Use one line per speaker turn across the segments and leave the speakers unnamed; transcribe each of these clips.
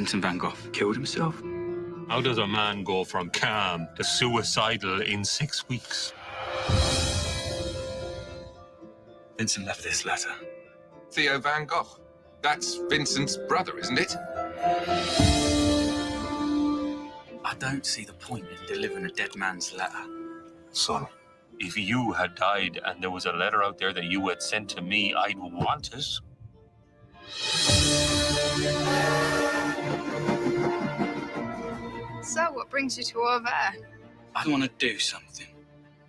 Vincent van Gogh killed himself.
How does a man go from calm to suicidal in 6 weeks?
Vincent left this letter.
Theo van Gogh. That's Vincent's brother, isn't it?
I don't see the point in delivering a dead man's letter.
Son, if you had died and there was a letter out there that you had sent to me, I'd want it.
So, what brings you to over there?
I want to do something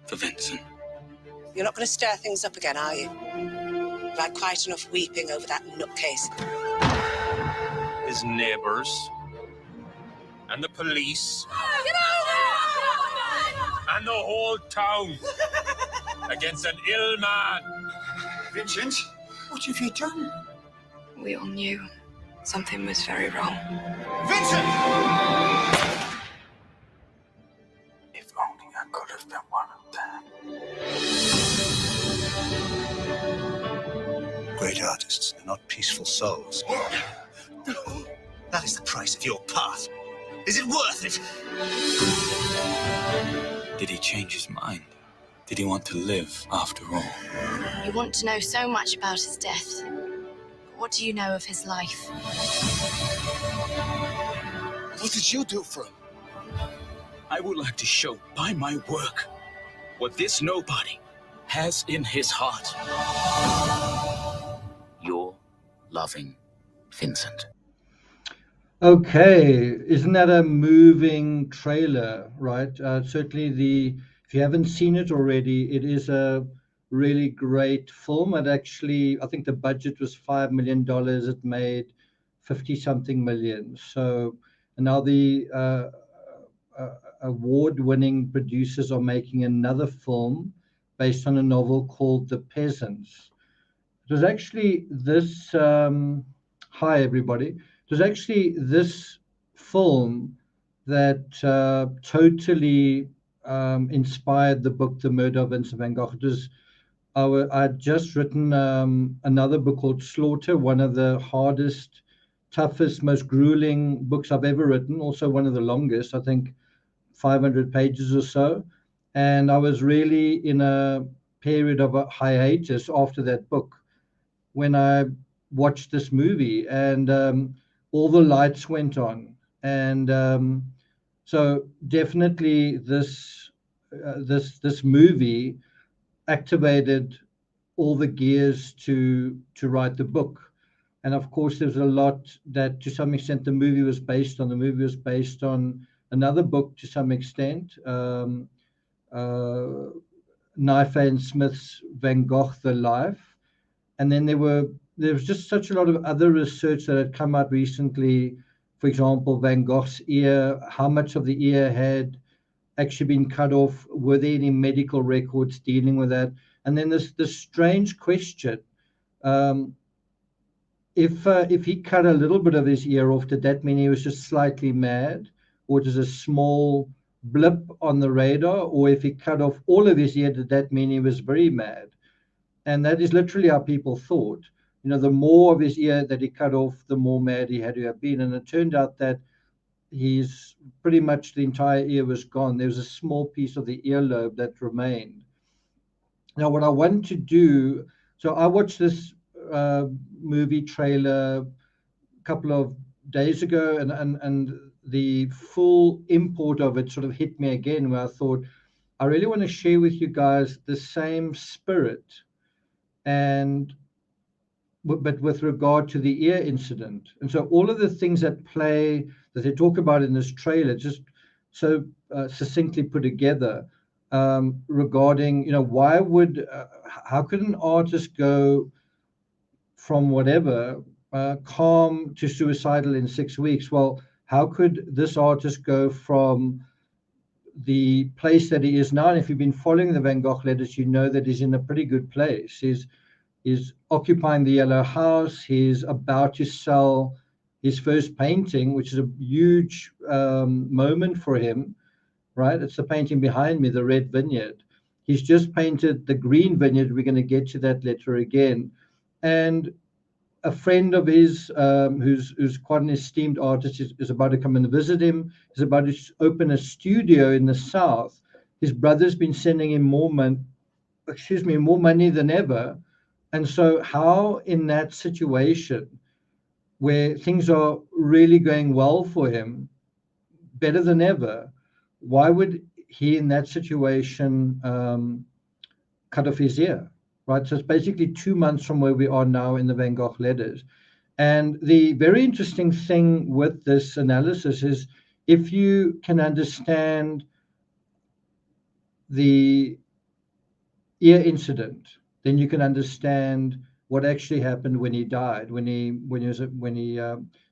for Vincent.
You're not going to stir things up again, are you? You've had quite enough weeping over that nutcase.
His neighbours and the police and the whole town against an ill man.
Vincent, what have you done?
We all knew something was very wrong.
Vincent!
If only I could have been one of them.
Great artists are not peaceful souls. That is the price of your path. Is it worth it?
Did he change his mind? Did he want to live after all?
You want to know so much about his death. What do you know of his life?
What did you do for him?
I would like to show by my work what this nobody has in his heart. Your loving Vincent.
Okay, isn't that a moving trailer, right? Certainly, if you haven't seen it already, it is a really great film. It actually, I think the budget was $5 million. It made 50-something million. So, and now the award-winning producers are making another film based on a novel called The Peasants. It was actually this, hi everybody. It was actually this film that totally inspired the book, The Murder of Vincent van Gogh. It was, I'd just written another book called Slaughter, one of the hardest, toughest, most grueling books I've ever written, also one of the longest, I think 500 pages or so. And I was really in a period of a hiatus after that book when I watched this movie, and all the lights went on. And so definitely this movie activated all the gears to write the book. And of course, there's a lot that to some extent the movie was based on. The movie was based on another book to some extent, Knife and Smith's Van Gogh, The Life. And then there was just such a lot of other research that had come out recently. For example, Van Gogh's ear, how much of the ear had actually been cut off? Were there any medical records dealing with that? And then this strange question, if he cut a little bit of his ear off, did that mean he was just slightly mad? Or just a small blip on the radar? Or if he cut off all of his ear, did that mean he was very mad? And that is literally how people thought. You know, the more of his ear that he cut off, the more mad he had to have been. And it turned out that he's pretty much the entire ear was gone. There was a small piece of the earlobe that remained. Now, what I want to do, so I watched this movie trailer a couple of days ago, and the full import of it sort of hit me again, where I thought, I really want to share with you guys the same spirit, but with regard to the ear incident. And so all of the things that they talk about in this trailer, just so succinctly put together, regarding, how could an artist go from whatever, calm to suicidal in 6 weeks? Well, how could this artist go from the place that he is now? And if you've been following the Van Gogh letters, you know that he's in a pretty good place. He's occupying the Yellow House. He's about to sell his first painting, which is a huge moment for him, right? It's the painting behind me, the Red Vineyard. He's just painted the Green Vineyard. We're going to get to that later again. And a friend of his who's quite an esteemed artist is about to come and visit him. He's about to open a studio in the south. His brother's been sending him more money than ever. And so how in that situation where things are really going well for him, better than ever, why would he in that situation cut off his ear? Right, so it's basically 2 months from where we are now in the Van Gogh letters. And the very interesting thing with this analysis is if you can understand the ear incident, then you can understand what actually happened when he died, when he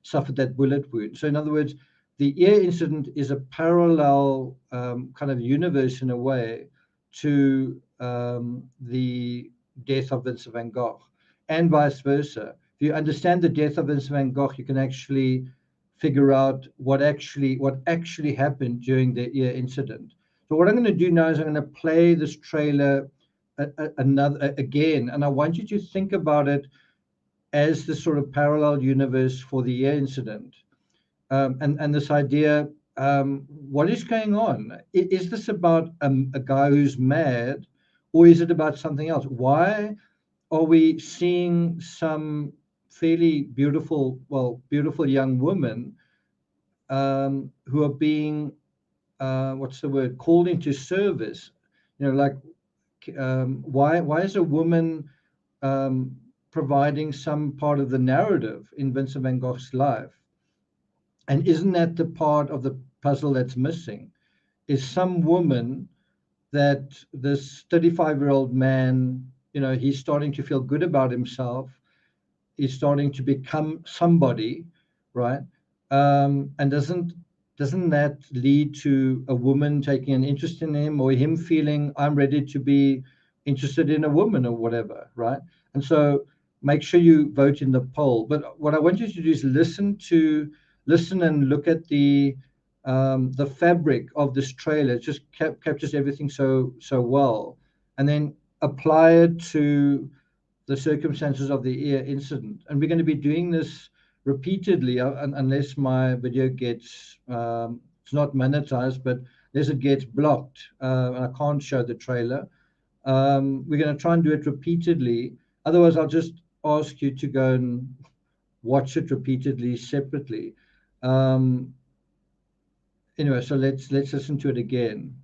suffered that bullet wound. So in other words, the ear incident is a parallel kind of universe in a way to the death of Vincent van Gogh, and vice versa. If you understand the death of Vincent van Gogh, you can actually figure out what actually happened during the ear incident. So what I'm going to do now is I'm going to play this trailer again, and I want you to think about it as the sort of parallel universe for the ear incident, and this idea. What is going on? Is this about a guy who's mad, or is it about something else? Why are we seeing some fairly beautiful young women who are being, called into service? Why is a woman providing some part of the narrative in Vincent van Gogh's life? And isn't that the part of the puzzle that's missing? Is some woman that this 35-year-old man, he's starting to feel good about himself. He's starting to become somebody, right? And doesn't that lead to a woman taking an interest in him, or him feeling I'm ready to be interested in a woman or whatever, right? And so make sure you vote in the poll. But what I want you to do is listen and look at the fabric of this trailer. It just captures everything so well, and then apply it to the circumstances of the ear incident. And we're going to be doing this repeatedly, unless my video gets it's not monetized, but unless it gets blocked, and I can't show the trailer. We're going to try and do it repeatedly. Otherwise, I'll just ask you to go and watch it repeatedly separately. Anyway, so let's listen to it again.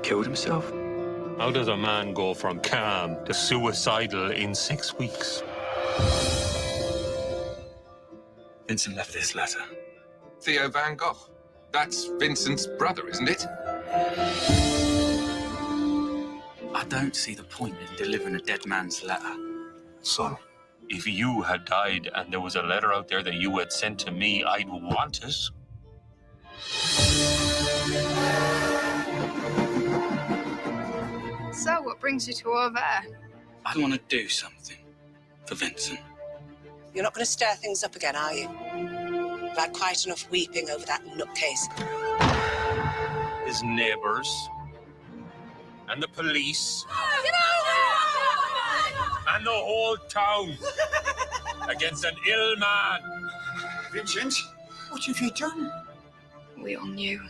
Killed himself?
How does a man go from calm to suicidal in 6 weeks?
Vincent left this letter.
Theo Van Gogh. That's Vincent's brother, isn't it?
I don't see the point in delivering a dead man's letter.
Son,
If you had died and there was a letter out there that you had sent to me, I'd want it.
So, what brings you to over there?
I want to do something for Vincent.
You're not going to stir things up again, are you? I've had quite enough weeping over that nutcase.
His neighbors and the police and the whole town against an ill man.
Vincent, what have you done?
We all knew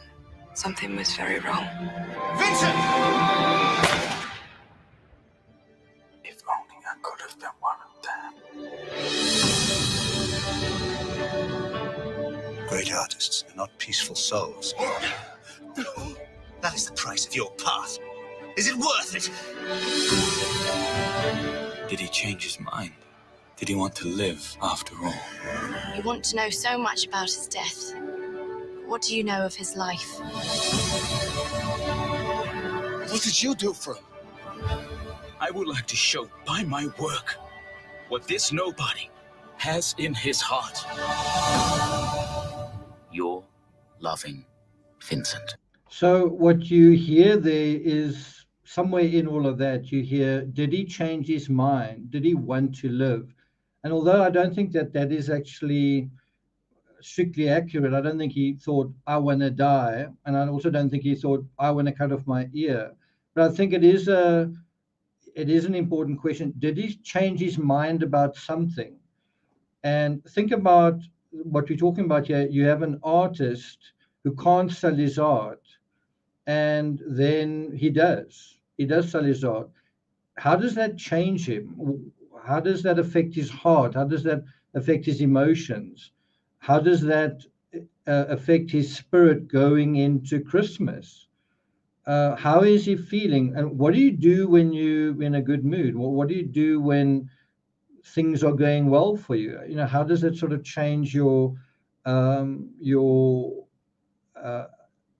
something was very wrong.
Vincent!
If only I could have been one of them.
Great artists are not peaceful souls. That is the price of your path. Is it worth it?
Did he change his mind? Did he want to live after all?
You want to know so much about his death. What do you know of his life?
What did you do for him?
I would like to show by my work what this nobody has in his heart. Your loving Vincent.
So what you hear there is somewhere in all of that, you hear, did he change his mind? Did he want to live? And although I don't think that is actually strictly accurate. I don't think he thought, I want to die. And I also don't think he thought, I want to cut off my ear. But I think it is an important question. Did he change his mind about something? And think about what we're talking about here. You have an artist who can't sell his art, and then he does sell his art. How does that change him? How does that affect his heart? How does that affect his emotions? How does that affect his spirit going into Christmas? How is he feeling? And what do you do when you're in a good mood? What do you do when things are going well for you? How does it sort of change your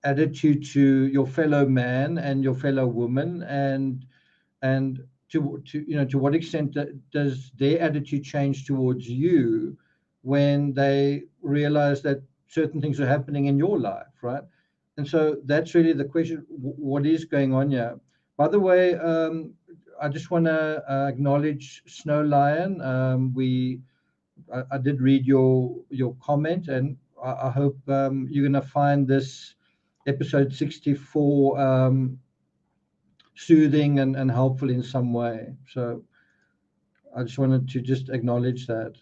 attitude to your fellow man and your fellow woman, and to what extent does their attitude change towards you when they realize that certain things are happening in your life, right? And so that's really the question: what is going on here? By the way, I just want to acknowledge Snow Lion. I did read your comment, and I hope you're going to find this episode 64 soothing and helpful in some way. So I just wanted to just acknowledge that.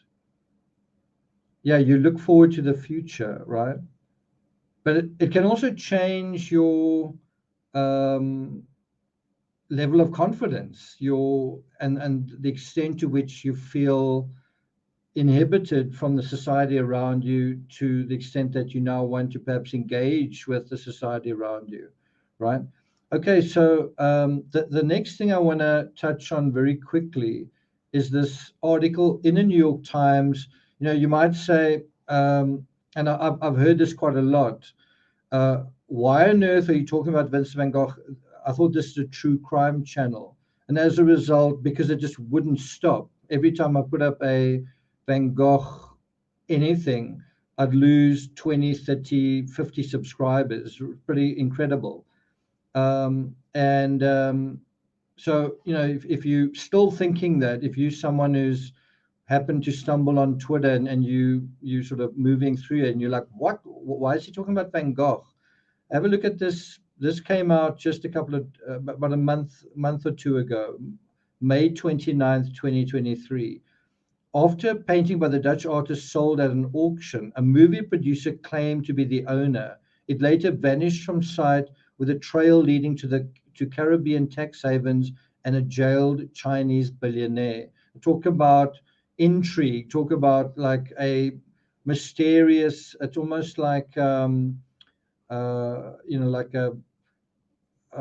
Yeah, you look forward to the future, right? But it can also change your level of confidence, and the extent to which you feel inhibited from the society around you, to the extent that you now want to perhaps engage with the society around you, right? Okay, so the next thing I want to touch on very quickly is this article in the New York Times. You might say, and I've heard this quite a lot, why on earth are you talking about Vincent van Gogh? I thought this is a true crime channel. And as a result, because it just wouldn't stop, every time I put up a Van Gogh anything, I'd lose 20, 30, 50 subscribers. Pretty incredible. So, if you're still thinking that, if you're someone who's happened to stumble on Twitter and you sort of moving through it and you're like, what? Why is he talking about Van Gogh? Have a look at this. This came out just about a month or two ago, May 29th, 2023. After a painting by the Dutch artist sold at an auction, a movie producer claimed to be the owner. It later vanished from sight, with a trail leading to Caribbean tax havens and a jailed Chinese billionaire. Talk about intrigue. Talk about like a mysterious. It's almost like like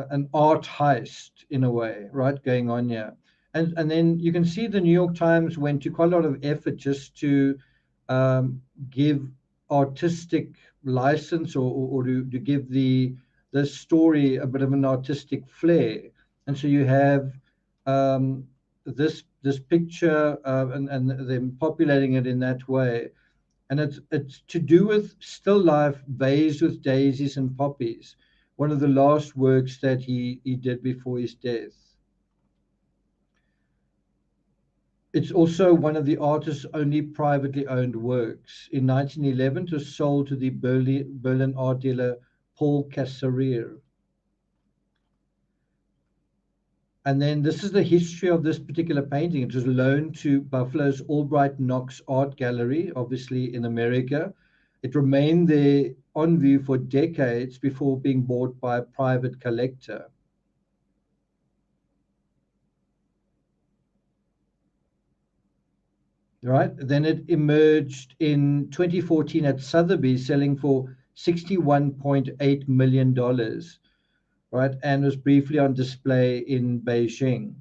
an art heist in a way, right, going on here. And then you can see the New York Times went to quite a lot of effort just to give artistic license, or to give the story a bit of an artistic flair. And so you have this picture and them populating it in that way. And it's to do with still life, vase with daisies and poppies, one of the last works that he did before his death. It's also one of the artist's only privately owned works. In 1911, it was sold to the Berlin art dealer Paul Casserer. And then this is the history of this particular painting. It was loaned to Buffalo's Albright Knox Art Gallery, obviously in America. It remained there on view for decades before being bought by a private collector. Right, then it emerged in 2014 at Sotheby's, selling for $61.8 million, right, and was briefly on display in Beijing.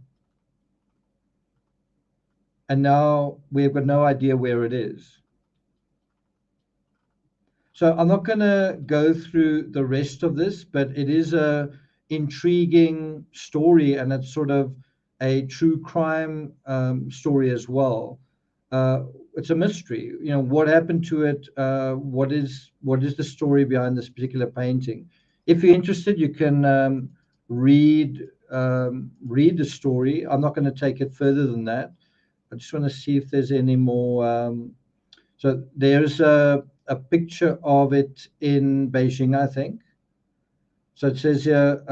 And now we've got no idea where it is. So I'm not going to go through the rest of this, but it is a intriguing story, and it's sort of a true crime story as well. It's a mystery. What happened to it? What is the story behind this particular painting? If you're interested, you can read the story. I'm not going to take it further than that. I just want to see if there's any more. So there's a a picture of it in Beijing, I think. So it says here,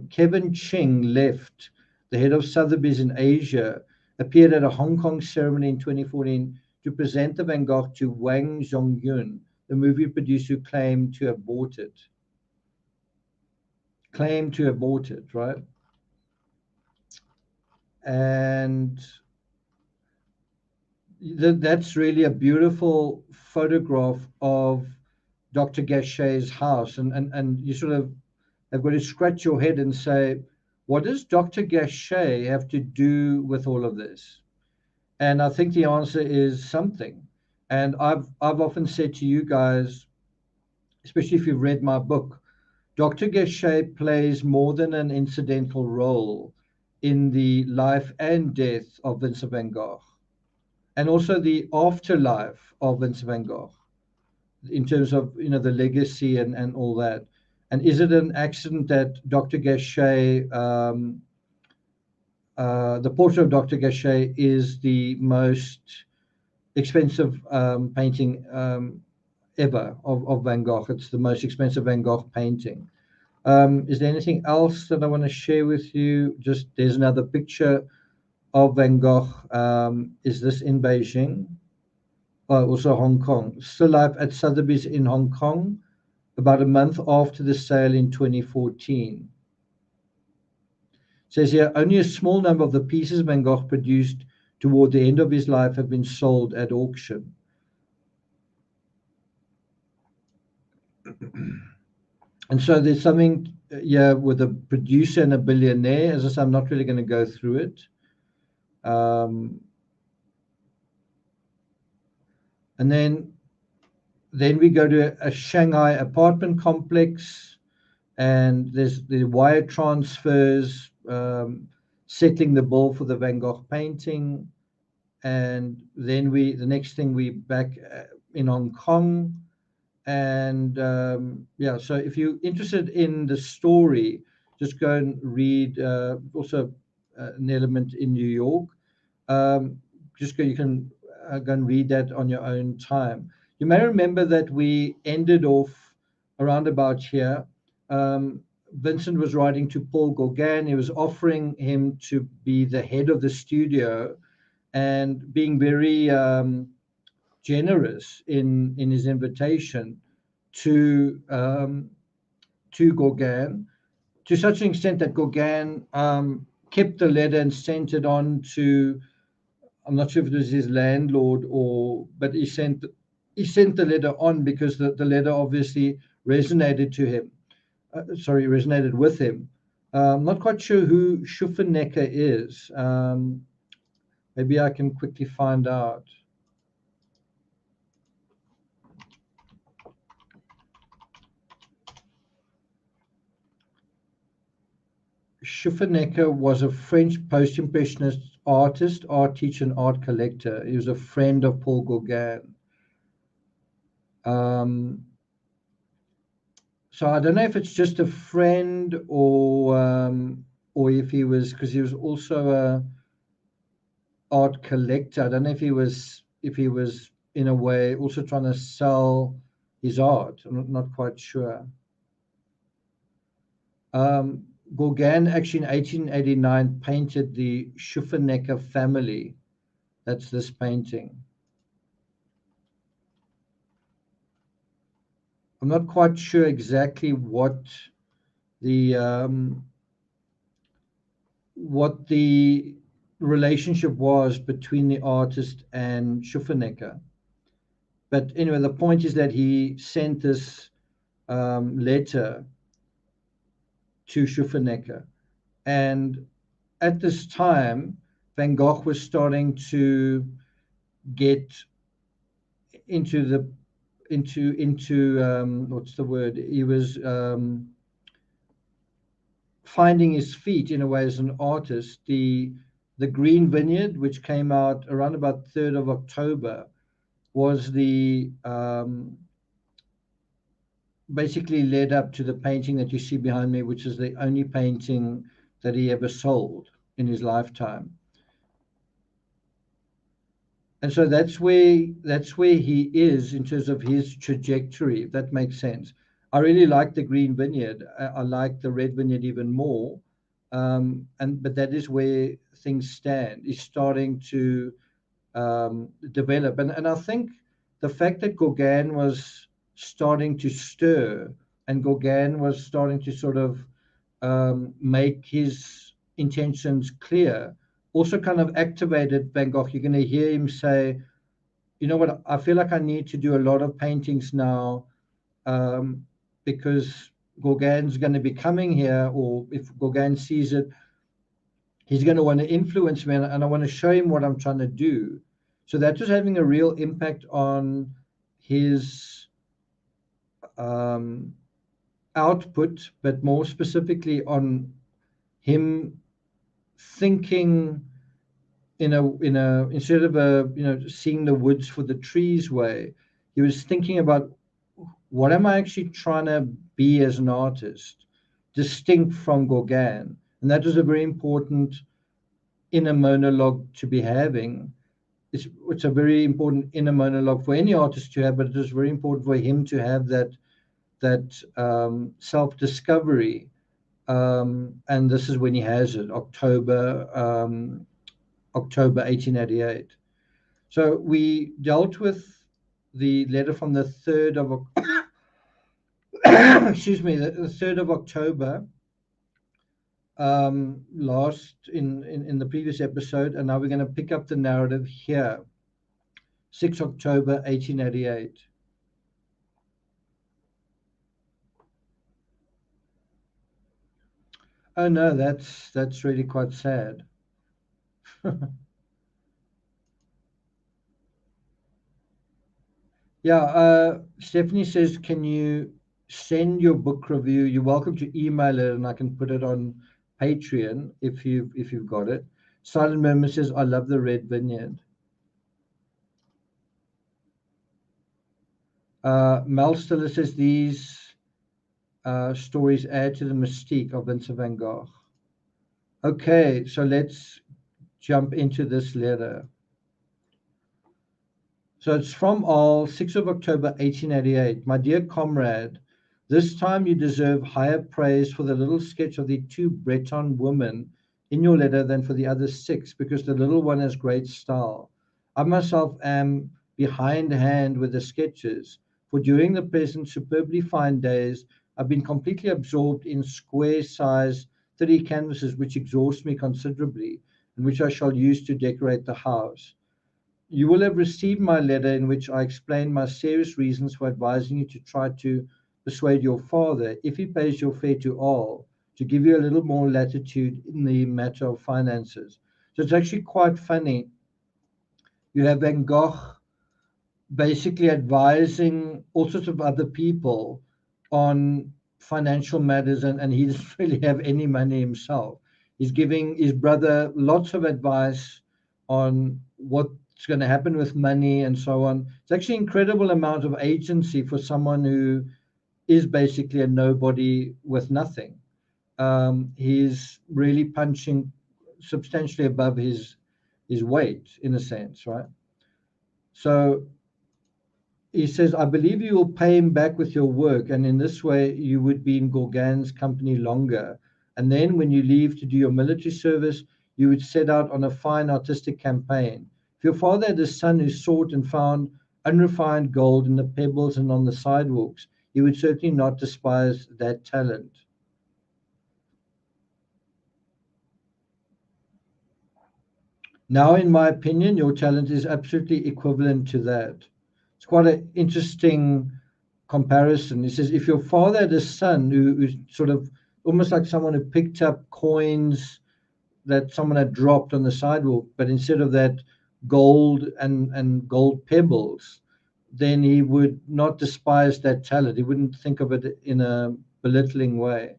Kevin Ching left, the head of Sotheby's in Asia, appeared at a Hong Kong ceremony in 2014 to present the Van Gogh to Wang Zhongyun, the movie producer who claimed to have bought it. Claimed to have bought it, right? And that's really a beautiful photograph of Dr. Gachet's house. And you sort of have got to scratch your head and say, what does Dr. Gachet have to do with all of this? And I think the answer is something. And I've often said to you guys, especially if you've read my book, Dr. Gachet plays more than an incidental role in the life and death of Vincent van Gogh, and also the afterlife of Vincent van Gogh, in terms of, you know, the legacy and all that. And is it an accident that Dr. Gachet, the portrait of Dr. Gachet is the most expensive painting ever of Van Gogh? It's the most expensive Van Gogh painting. Is there anything else that I want to share with you? Just there's another picture of Van Gogh. Is this in Beijing? Oh, also Hong Kong. Still life at Sotheby's in Hong Kong, about a month after the sale in 2014. It says here, only a small number of the pieces Van Gogh produced toward the end of his life have been sold at auction. And so there's something here with a producer and a billionaire. As I said, I'm not really going to go through it. And then we go to a Shanghai apartment complex, and there's the wire transfers, settling the bill for the Van Gogh painting. And then the next thing, we back in Hong Kong. And yeah, so if you're interested in the story, just go and read also an element in New York. You can go and read that on your own time. You may remember that we ended off around about here. Vincent was writing to Paul Gauguin. He was offering him to be the head of the studio and being very generous in his invitation to Gauguin, to such an extent that Gauguin kept the letter and sent it on to, I'm not sure if it was his landlord but he sent the letter on because the letter obviously resonated with him. I'm not quite sure who Schuffernecker is. Maybe I can quickly find out. Schuffernecker was a French post-impressionist artist, art teacher, and art collector. He was a friend of Paul Gauguin. So I don't know if it's just a friend or if he was, because he was also a art collector. I don't know if he was in a way also trying to sell his art. I'm not quite sure. Gauguin actually in 1889 painted the Schuffernecker family. That's this painting. I'm not quite sure exactly what the relationship was between the artist and Schuffernecker. But anyway, the point is that he sent this letter to Schuffernecker. And at this time, Van Gogh was starting to get into what's the word? He was finding his feet in a way as an artist. The Green Vineyard, which came out around about 3rd of October, was the basically led up to the painting that you see behind me, which is the only painting that he ever sold in his lifetime. And so that's where he is in terms of his trajectory, if that makes sense. I really like the Green Vineyard. I like the Red Vineyard even more. But that is where things stand. Is starting to develop. And I think the fact that Gauguin was starting to stir and Gauguin was starting to sort of make his intentions clear also kind of activated Van Gogh. You're going to hear him say, you know what, I feel like I need to do a lot of paintings now because Gauguin's going to be coming here, or if Gauguin sees it, he's going to want to influence me, and I want to show him what I'm trying to do. So that was having a real impact on his output, but more specifically on him thinking in a instead of seeing the woods for the trees way, he was thinking about what am I actually trying to be as an artist, distinct from Gauguin. And that was a very important inner monologue to be having. It's a very important inner monologue for any artist to have, but it was very important for him to have that self-discovery. And this is when he has it, October 1888. So we dealt with the letter from the 3rd of excuse me, the 3rd of October last in the previous episode, and now we're going to pick up the narrative here, 6 October 1888. Oh no, that's really quite sad. Yeah, Stephanie says, can you send your book review? You're welcome to email it, and I can put it on Patreon if you've got it. Silent Murmur says, I love the Red Vineyard. Mel Stiller says, these stories add to the mystique of Vincent van Gogh. Okay, so let's jump into this letter. So it's from all 6 of October 1888. My dear comrade, this time you deserve higher praise for the little sketch of the 2 Breton women in your letter than for the other 6, because the little one has great style. I myself am behindhand with the sketches, for during the present superbly fine days, I've been completely absorbed in square size 30 canvases, which exhaust me considerably, and which I shall use to decorate the house. You will have received my letter in which I explain my serious reasons for advising you to try to persuade your father, if he pays your fare to all, to give you a little more latitude in the matter of finances. So it's actually quite funny. You have Van Gogh basically advising all sorts of other people on financial matters, and he doesn't really have any money himself. He's giving his brother lots of advice on what's going to happen with money and so on. It's actually an incredible amount of agency for someone who is basically a nobody with nothing. He's really punching substantially above his weight, in a sense, right? So he says, I believe you will pay him back with your work, and in this way you would be in Gauguin's company longer. And then when you leave to do your military service, you would set out on a fine artistic campaign. If your father had a son who sought and found unrefined gold in the pebbles and on the sidewalks, he would certainly not despise that talent. Now, in my opinion, your talent is absolutely equivalent to that. It's quite an interesting comparison. He says, if your father had a son who's sort of almost like someone who picked up coins that someone had dropped on the sidewalk, but instead of that, gold and gold pebbles, then he would not despise that talent. He wouldn't think of it in a belittling way.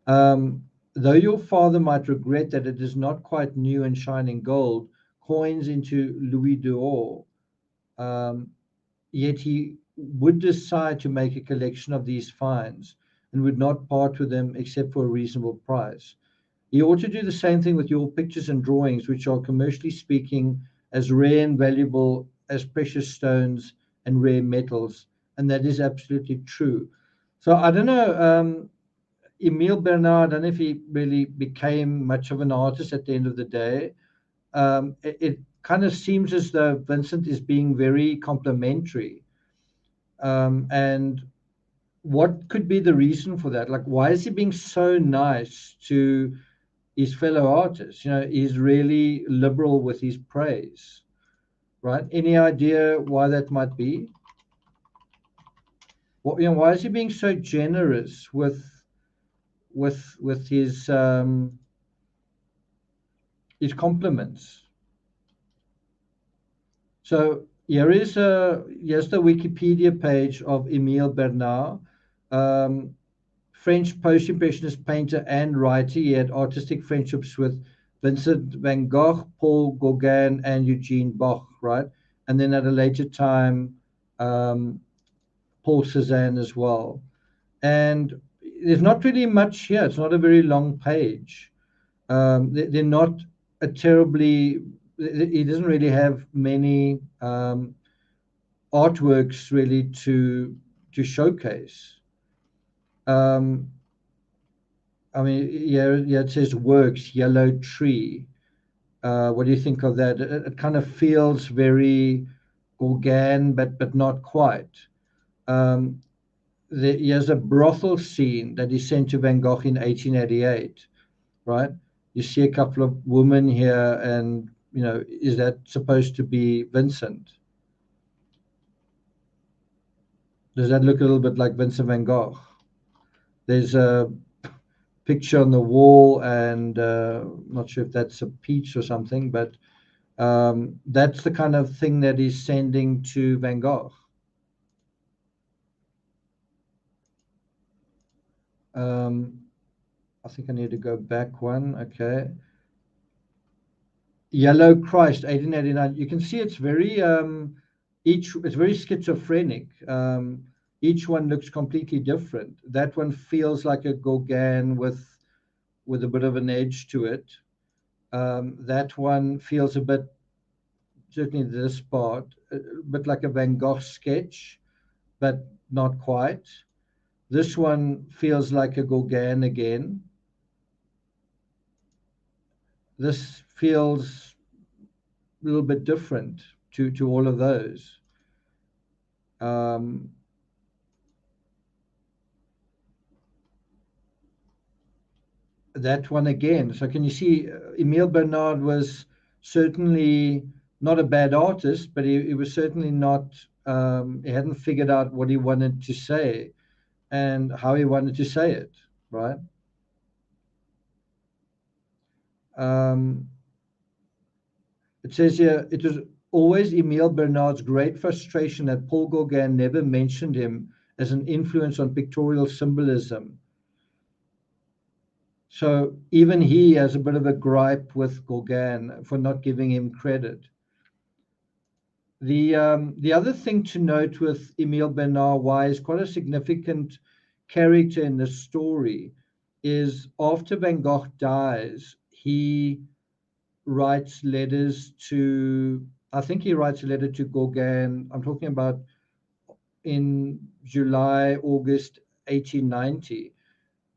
Though your father might regret that it is not quite new and shining gold, coins into louis d'or, yet he would decide to make a collection of these finds and would not part with them except for a reasonable price. He ought to do the same thing with your pictures and drawings, which are, commercially speaking, as rare and valuable as precious stones and rare metals. And that is absolutely true. So I don't know, Emile Bernard, I don't know if he really became much of an artist at the end of the day. It kind of seems as though Vincent is being very complimentary. And what could be the reason for that? Like, why is he being so nice to his fellow artists? You know, he's really liberal with his praise, right? Any idea why that might be? What, you know, why is he being so generous with his compliments? So here's the Wikipedia page of Emile Bernard, French post-impressionist painter and writer. He had artistic friendships with Vincent van Gogh, Paul Gauguin, and Eugene Bach, right? And then at a later time, Paul Cézanne as well. And there's not really much here. It's not a very long page. They're not a terribly. He doesn't really have many artworks really to showcase. I mean, yeah, it says works, yellow tree. What do you think of that? It kind of feels very Gauguin, but not quite. Here's a brothel scene that he sent to Van Gogh in 1888, right? You see a couple of women here, and you know, is that supposed to be Vincent? Does that look a little bit like Vincent van Gogh? There's a picture on the wall, and not sure if that's a peach or something, but that's the kind of thing that he's sending to Van Gogh. I think I need to go back one. Okay. Yellow Christ, 1889. You can see it's very it's very schizophrenic. Each one looks completely different. That one feels like a Gauguin with a bit of an edge to it. That one feels a bit, certainly this part, a bit like a Van Gogh sketch, but not quite. This one feels like a Gauguin again. This feels a little bit different to all of those. That one again. So can you see Emile Bernard was certainly not a bad artist, but he was certainly not, he hadn't figured out what he wanted to say and how he wanted to say it, right? It says here, it was always Emile Bernard's great frustration that Paul Gauguin never mentioned him as an influence on pictorial symbolism. So even he has a bit of a gripe with Gauguin for not giving him credit. The other thing to note with Emile Bernard, why he's quite a significant character in the story, is after Van Gogh dies, he writes letters to, I think he writes a letter to Gauguin. I'm talking about in July, August 1890.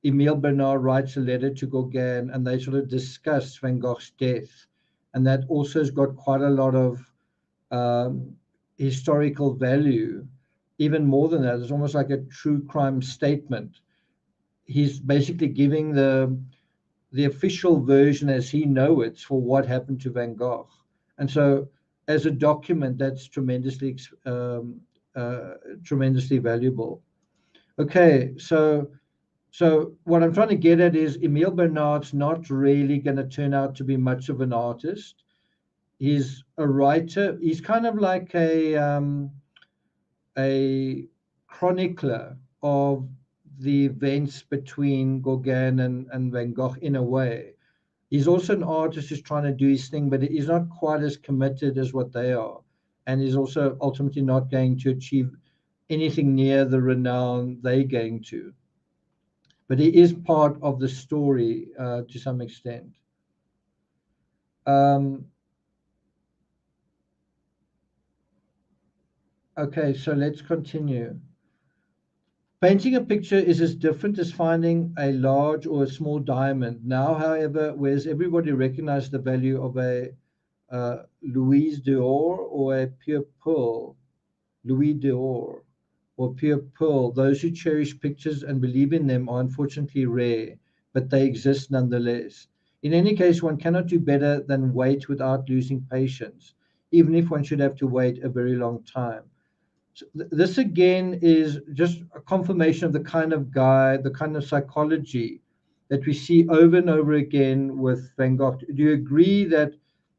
Emile Bernard writes a letter to Gauguin, and they sort of discuss Van Gogh's death. And that also has got quite a lot of historical value. Even more than that, it's almost like a true crime statement. He's basically giving the official version as he knows it for what happened to Van Gogh. And so as a document, that's tremendously valuable. Okay, so what I'm trying to get at is Emile Bernard's not really going to turn out to be much of an artist. He's a writer. He's kind of like a chronicler of the events between Gauguin and Van Gogh in a way. He's also an artist who's trying to do his thing, but he's not quite as committed as what they are. And he's also ultimately not going to achieve anything near the renown they're going to. But he is part of the story to some extent. Okay, so let's continue. Painting a picture is as different as finding a large or a small diamond. Now, however, whereas everybody recognized the value of a Louis d'Or or a pure pearl, Louis d'Or or pure pearl, those who cherish pictures and believe in them are unfortunately rare, but they exist nonetheless. In any case, one cannot do better than wait without losing patience, even if one should have to wait a very long time. So this again is just a confirmation of the kind of guy, the kind of psychology that we see over and over again with Van Gogh. Do you agree that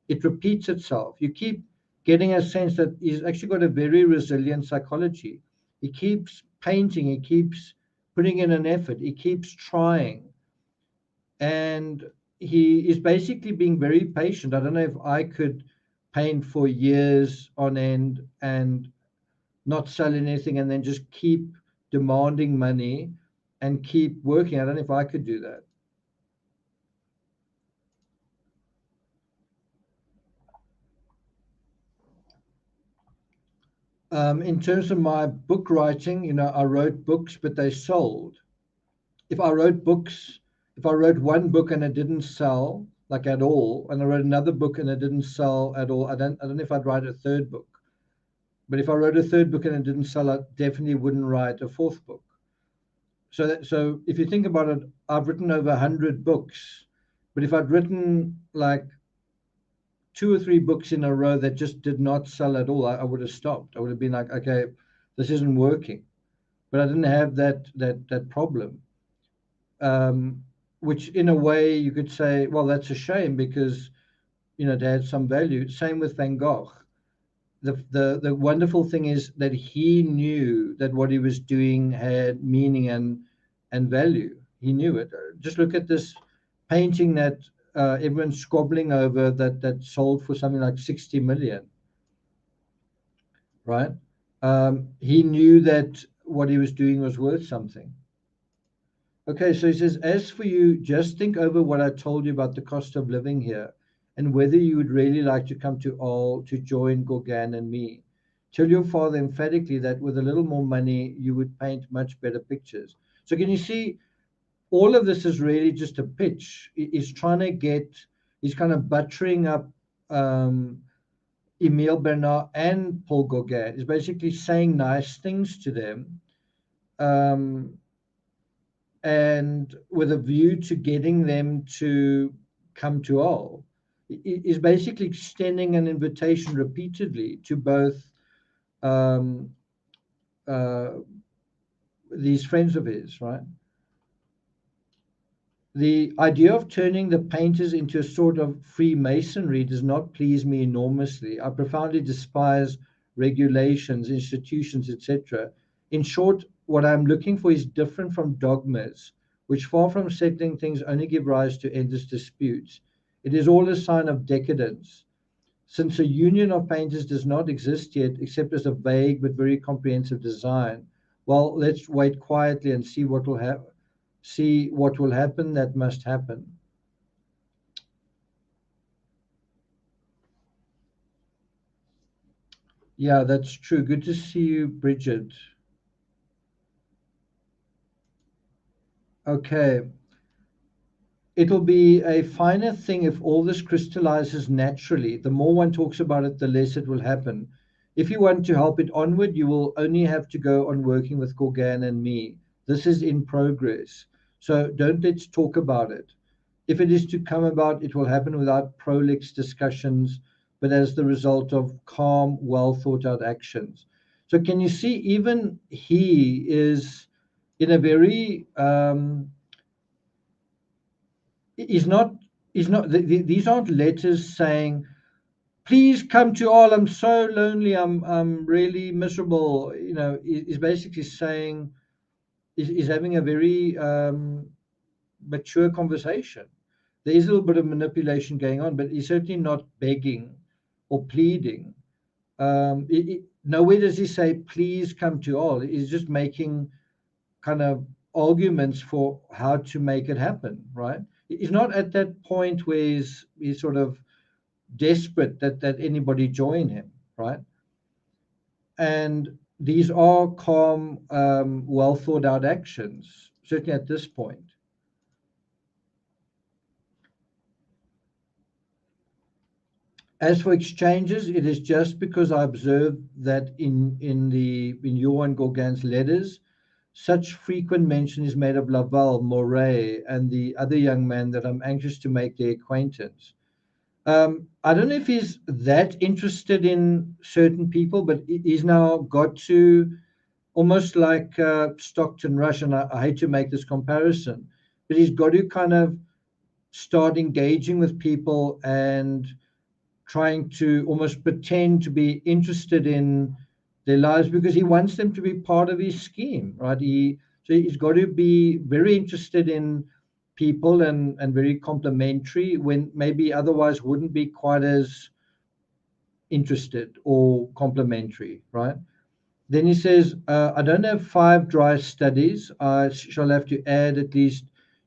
it repeats itself? You keep getting a sense that he's actually got a very resilient psychology. He keeps painting, he keeps putting in an effort, he keeps trying. And he is basically being very patient. I don't know if I could paint for years on end and not sell anything and then just keep demanding money and keep working. I don't know if I could do that. In terms of my book writing, you know, I wrote books, but they sold. If I wrote one book and it didn't sell like at all, and I wrote another book and it didn't sell at all, I don't know if I'd write a third book. But if I wrote a third book and it didn't sell, I definitely wouldn't write a fourth book. So if you think about it, I've written over 100 books, but if I'd written like 2 or 3 books in a row that just did not sell at all, I would have stopped. I would have been like, okay, this isn't working. But I didn't have that problem, which in a way you could say, well, that's a shame because, you know, it had some value. Same with Van Gogh. The wonderful thing is that he knew that what he was doing had meaning and value. He knew it. Just look at this painting that everyone's squabbling over that sold for something like 60 million, right? He knew that what he was doing was worth something. Okay, so he says, as for you, just think over what I told you about the cost of living here and whether you would really like to come to All to join Gauguin and me. Tell your father emphatically that with a little more money, you would paint much better pictures. So can you see, all of this is really just a pitch. He's trying to he's kind of buttering up Emile Bernard and Paul Gauguin. He's basically saying nice things to them. And with a view to getting them to come to All, is basically extending an invitation repeatedly to both these friends of his, right? The idea of turning the painters into a sort of Freemasonry does not please me enormously. I profoundly despise regulations, institutions, etc. In short, what I'm looking for is different from dogmas, which far from settling things only give rise to endless disputes. It is all a sign of decadence. Since a union of painters does not exist yet, except as a vague but very comprehensive design, well, let's wait quietly and see what will happen. See what will happen that must happen. Yeah, that's true. Good to see you, Bridget. Okay. It'll be a finer thing if all this crystallizes naturally. The more one talks about it, the less it will happen. If you want to help it onward, you will only have to go on working with Gauguin and me. This is in progress. So let's talk about it. If it is to come about, it will happen without prolix discussions, but as the result of calm, well thought out actions. So can you see, even he is in a very, these aren't letters saying, please come to All, I'm so lonely, I'm really miserable. You know, he's basically saying, he's having a very mature conversation. There is a little bit of manipulation going on, but he's certainly not begging or pleading. Nowhere does he say, please come to All. He's just making kind of arguments for how to make it happen, right? He's not at that point where he's sort of desperate that anybody join him, right? and these are calm, well thought out actions, certainly at this point. As for exchanges, it is just because I observed that in your and Gauguin's letters, such frequent mention is made of Laval, Moray, and the other young man that I'm anxious to make their acquaintance. I don't know if he's that interested in certain people, but he's now got to almost like Stockton Rush, and I hate to make this comparison, but he's got to kind of start engaging with people and trying to almost pretend to be interested in their lives because he wants them to be part of his scheme, right? So he's got to be very interested in people and very complimentary when maybe otherwise wouldn't be quite as interested or complimentary, right? Then he says, I don't have 5 dry studies. I shall have to add at least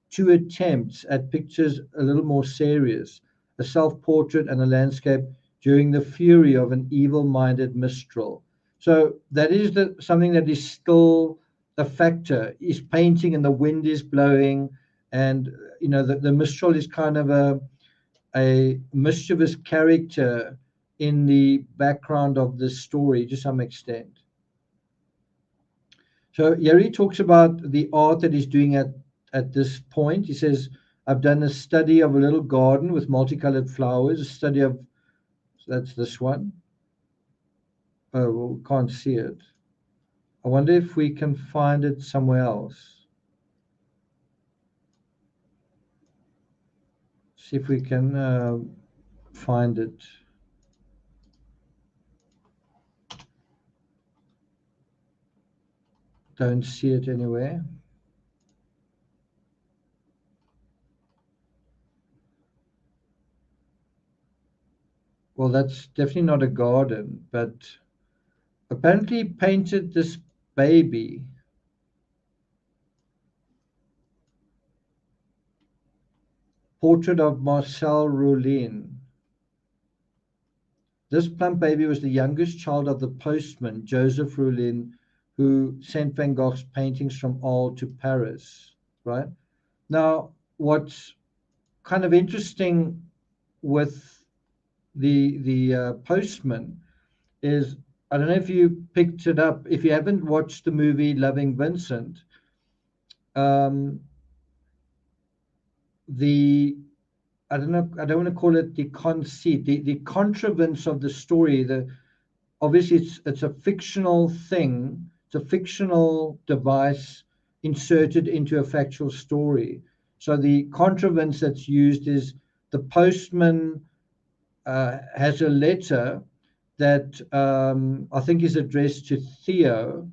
2 attempts at pictures a little more serious, a self-portrait and a landscape during the fury of an evil-minded mistral. So that is something that is still a factor. He's painting and the wind is blowing, and the mistral is kind of a mischievous character in the background of the story to some extent. So here he talks about the art that he's doing at this point. He says, I've done a study of a little garden with multicolored flowers, a study of, so that's this one. Oh, well, we can't see it. I wonder if we can find it somewhere else. See if we can find it. Don't see it anywhere. Well, that's definitely not a garden, but apparently he painted this baby. Portrait of Marcel Roulin. This plump baby was the youngest child of the postman, Joseph Roulin, who sent Van Gogh's paintings from Arles to Paris, right? Now, what's kind of interesting with the postman is, I don't know if you picked it up, if you haven't watched the movie Loving Vincent, I don't know, I don't want to call it the conceit, the contrivance of the story. Obviously it's a fictional thing, it's a fictional device inserted into a factual story. So the contrivance that's used is the postman has a letter that I think is addressed to Theo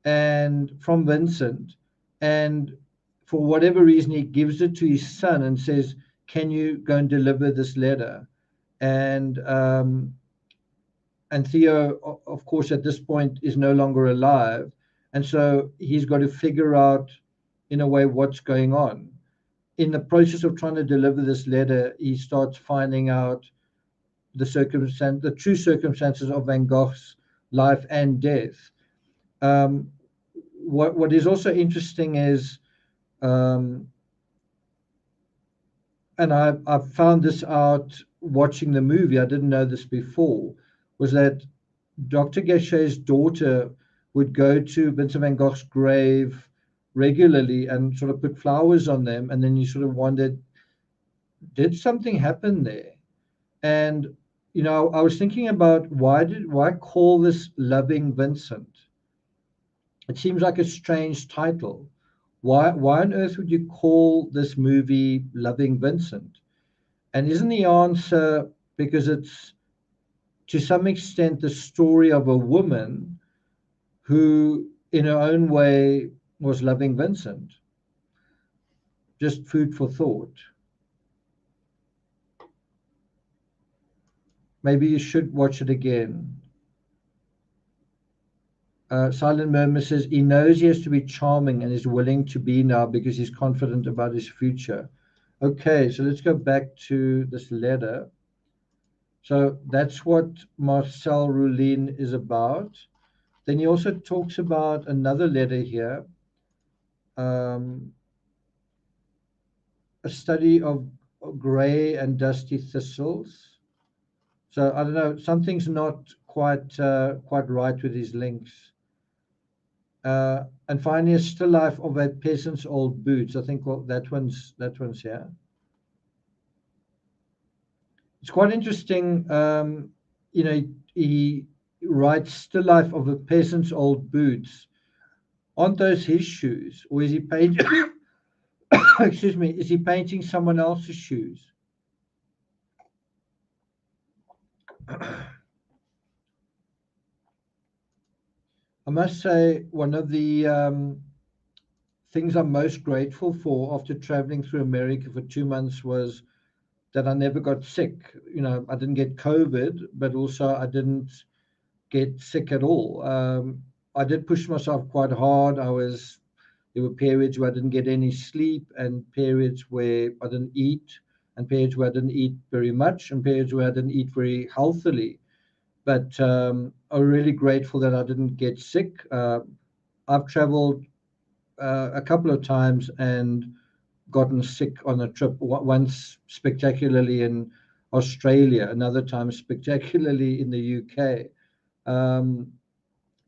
and from Vincent, and for whatever reason he gives it to his son and says, can you go and deliver this letter? And Theo, of course, at this point is no longer alive, and so he's got to figure out in a way what's going on. In the process of trying to deliver this letter, he starts finding out the true circumstances of Van Gogh's life and death. What is also interesting is, and I found this out watching the movie, I didn't know this before, was that Dr. Gachet's daughter would go to Vincent van Gogh's grave regularly and sort of put flowers on them, and then you sort of wondered, did something happen there? And I was thinking about why call this Loving Vincent? It seems like a strange title. Why on earth would you call this movie Loving Vincent? And isn't the answer because it's to some extent the story of a woman who in her own way was loving Vincent? Just food for thought. Maybe you should watch it again. Silent Murmur says he knows he has to be charming and is willing to be now because he's confident about his future. Okay, so let's go back to this letter. So that's what Marcel Roulin is about. Then he also talks about another letter here, a study of grey and dusty thistles. So I don't know, something's not quite right with his links. And finally, a still life of a peasant's old boots. I think that one's here. It's quite interesting. He writes still life of a peasant's old boots. Aren't those his shoes, or is he painting? Excuse me. Is he painting someone else's shoes? I must say, one of the things I'm most grateful for after traveling through America for 2 months was that I never got sick. I didn't get COVID, but also I didn't get sick at all. I did push myself quite hard. There were periods where I didn't get any sleep, and periods where I didn't eat, and periods where I didn't eat very much, and periods where I didn't eat very healthily. But I'm really grateful that I didn't get sick. I've traveled a couple of times and gotten sick on a trip, once spectacularly in Australia, another time spectacularly in the UK.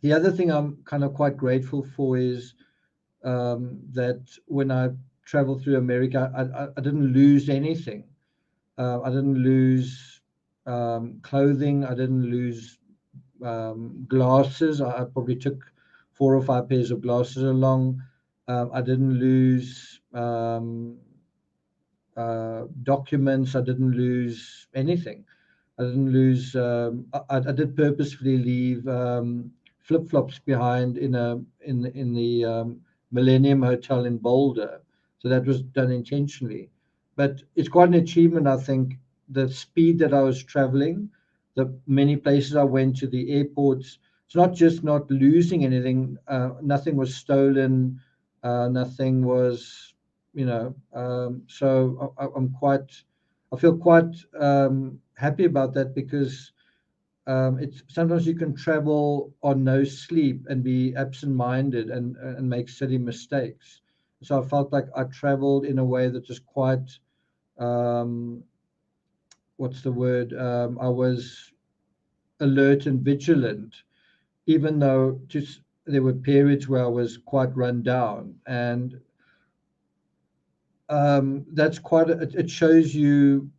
The other thing I'm kind of quite grateful for is that when I traveled through America, I didn't lose anything. I didn't lose clothing. I didn't lose glasses. I probably took 4 or 5 pairs of glasses along. I didn't lose documents. I didn't lose anything. I didn't lose. I did purposefully leave flip-flops behind in the Millennium Hotel in Boulder, so that was done intentionally. But it's quite an achievement, I think, the speed that I was traveling, the many places I went to, the airports. It's not just not losing anything. Nothing was stolen. Nothing was, so I feel quite happy about that, because it's sometimes you can travel on no sleep and be absent-minded and make silly mistakes. So I felt like I traveled in a way that was quite, what's the word? I was alert and vigilant, even though there were periods where I was quite run down, and that's it shows you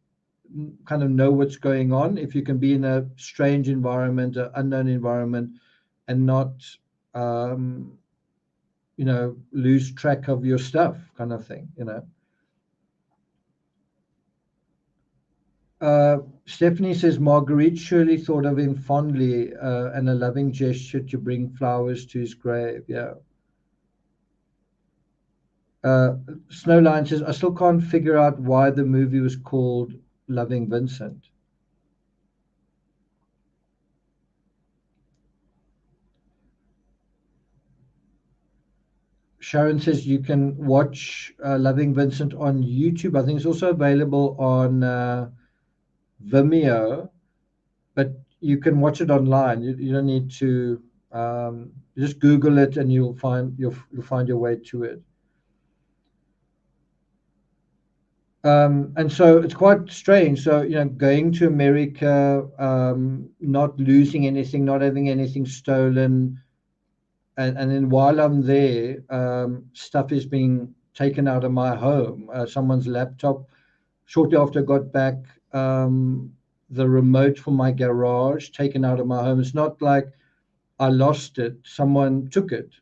kind of know what's going on if you can be in a strange environment, an unknown environment, and not lose track of your stuff, kind of thing. Stephanie says Marguerite surely thought of him fondly, and a loving gesture to bring flowers to his grave. Yeah. Snowline says, I still can't figure out why the movie was called Loving Vincent. Sharon says you can watch Loving Vincent on YouTube. I think it's also available on Vimeo, but you can watch it online. You don't need to just Google it, and you'll find your way to it. And so it's quite strange. So, going to America, not losing anything, not having anything stolen. And then while I'm there, stuff is being taken out of my home. Someone's laptop. Shortly after I got back, the remote for my garage taken out of my home. It's not like I lost it. Someone took it.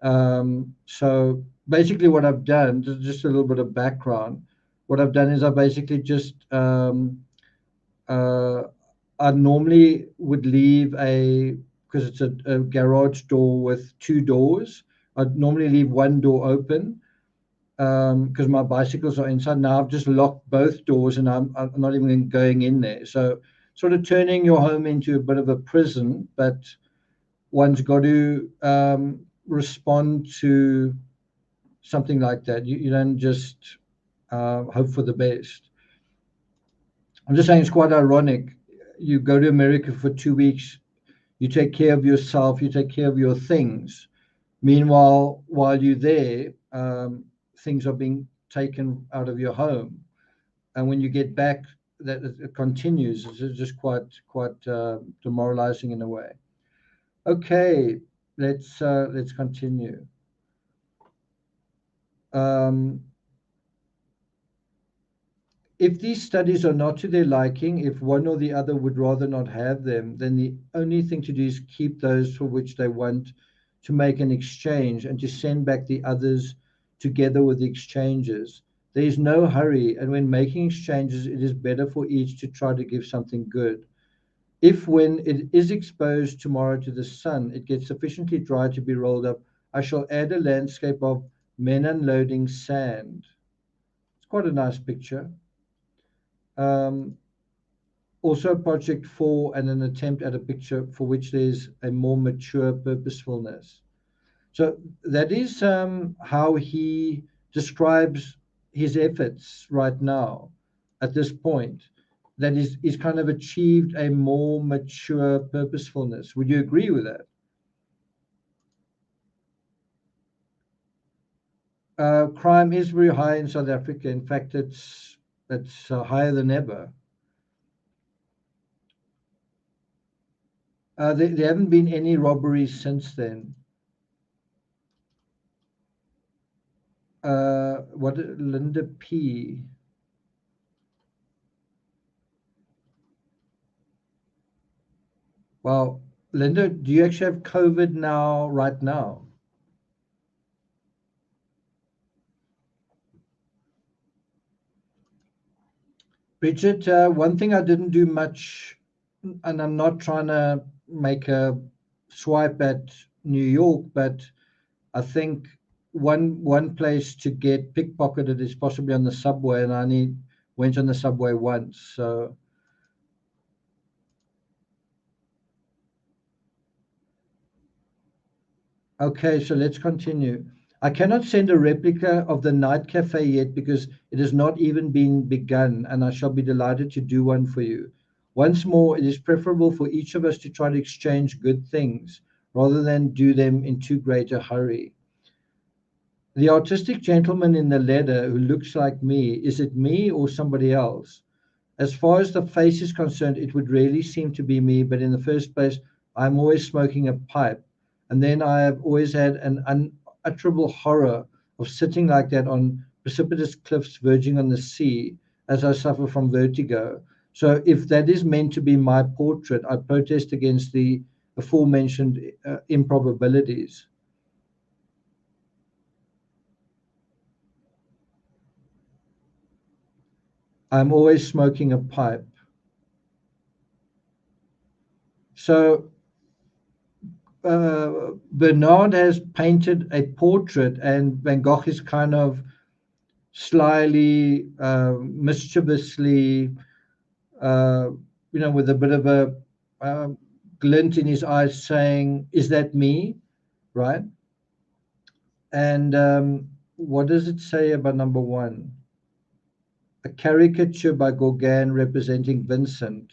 So basically what I've done, just a little bit of background, what I've done is I basically just, I normally would leave because it's a garage door with 2 doors. I'd normally leave one door open because my bicycles are inside. Now I've just locked both doors, and I'm not even going in there. So sort of turning your home into a bit of a prison, but one's got to respond to something like that. You don't just hope for the best. I'm just saying it's quite ironic. You go to America for 2 weeks, You take care of yourself, you take care of your things. Meanwhile, while you're there, things are being taken out of your home. And when you get back, that it continues. It's just quite demoralizing in a way. Okay, let's continue. If these studies are not to their liking, if one or the other would rather not have them, then the only thing to do is keep those for which they want to make an exchange and to send back the others together with the exchanges. There is no hurry, and when making exchanges, it is better for each to try to give something good. If when it is exposed tomorrow to the sun, it gets sufficiently dry to be rolled up, I shall add a landscape of men unloading sand. It's quite a nice picture. Also project 4 and an attempt at a picture for which there's a more mature purposefulness. So that is how he describes his efforts right now at this point. That is, he's kind of achieved a more mature purposefulness. Would you agree with that? Crime is very high in South Africa. In fact, it's higher than ever. There haven't been any robberies since then. What Linda P. Well, Linda, do you actually have COVID now, right now? Bridget, one thing I didn't do much, and I'm not trying to make a swipe at New York, but I think one place to get pickpocketed is possibly on the subway, and I only went on the subway once. So okay, so let's continue. I cannot send a replica of the night cafe yet because it has not even been begun, and I shall be delighted to do one for you. Once more, it is preferable for each of us to try to exchange good things rather than do them in too great a hurry. The artistic gentleman in the letter who looks like me, is it me or somebody else? As far as the face is concerned, it would really seem to be me, but in the first place, I'm always smoking a pipe. And then I have always had an unutterable horror of sitting like that on precipitous cliffs verging on the sea, as I suffer from vertigo. So if that is meant to be my portrait, I protest against the aforementioned improbabilities. I'm always smoking a pipe. So Bernard has painted a portrait, and Van Gogh is kind of slyly, mischievously, with a bit of a glint in his eyes, saying, "Is that me?" Right? And what does it say about number 1? A caricature by Gauguin representing Vincent.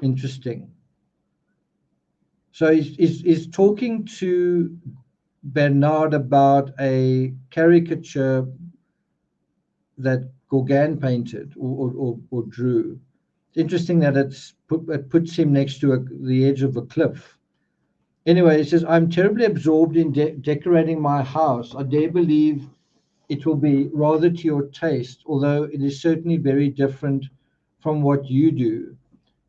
Interesting. So he's talking to Bernard about a caricature that Gauguin painted or drew. It's interesting that it puts him next to the edge of a cliff. Anyway, it says, I'm terribly absorbed in decorating my house. I dare believe it will be rather to your taste, although it is certainly very different from what you do.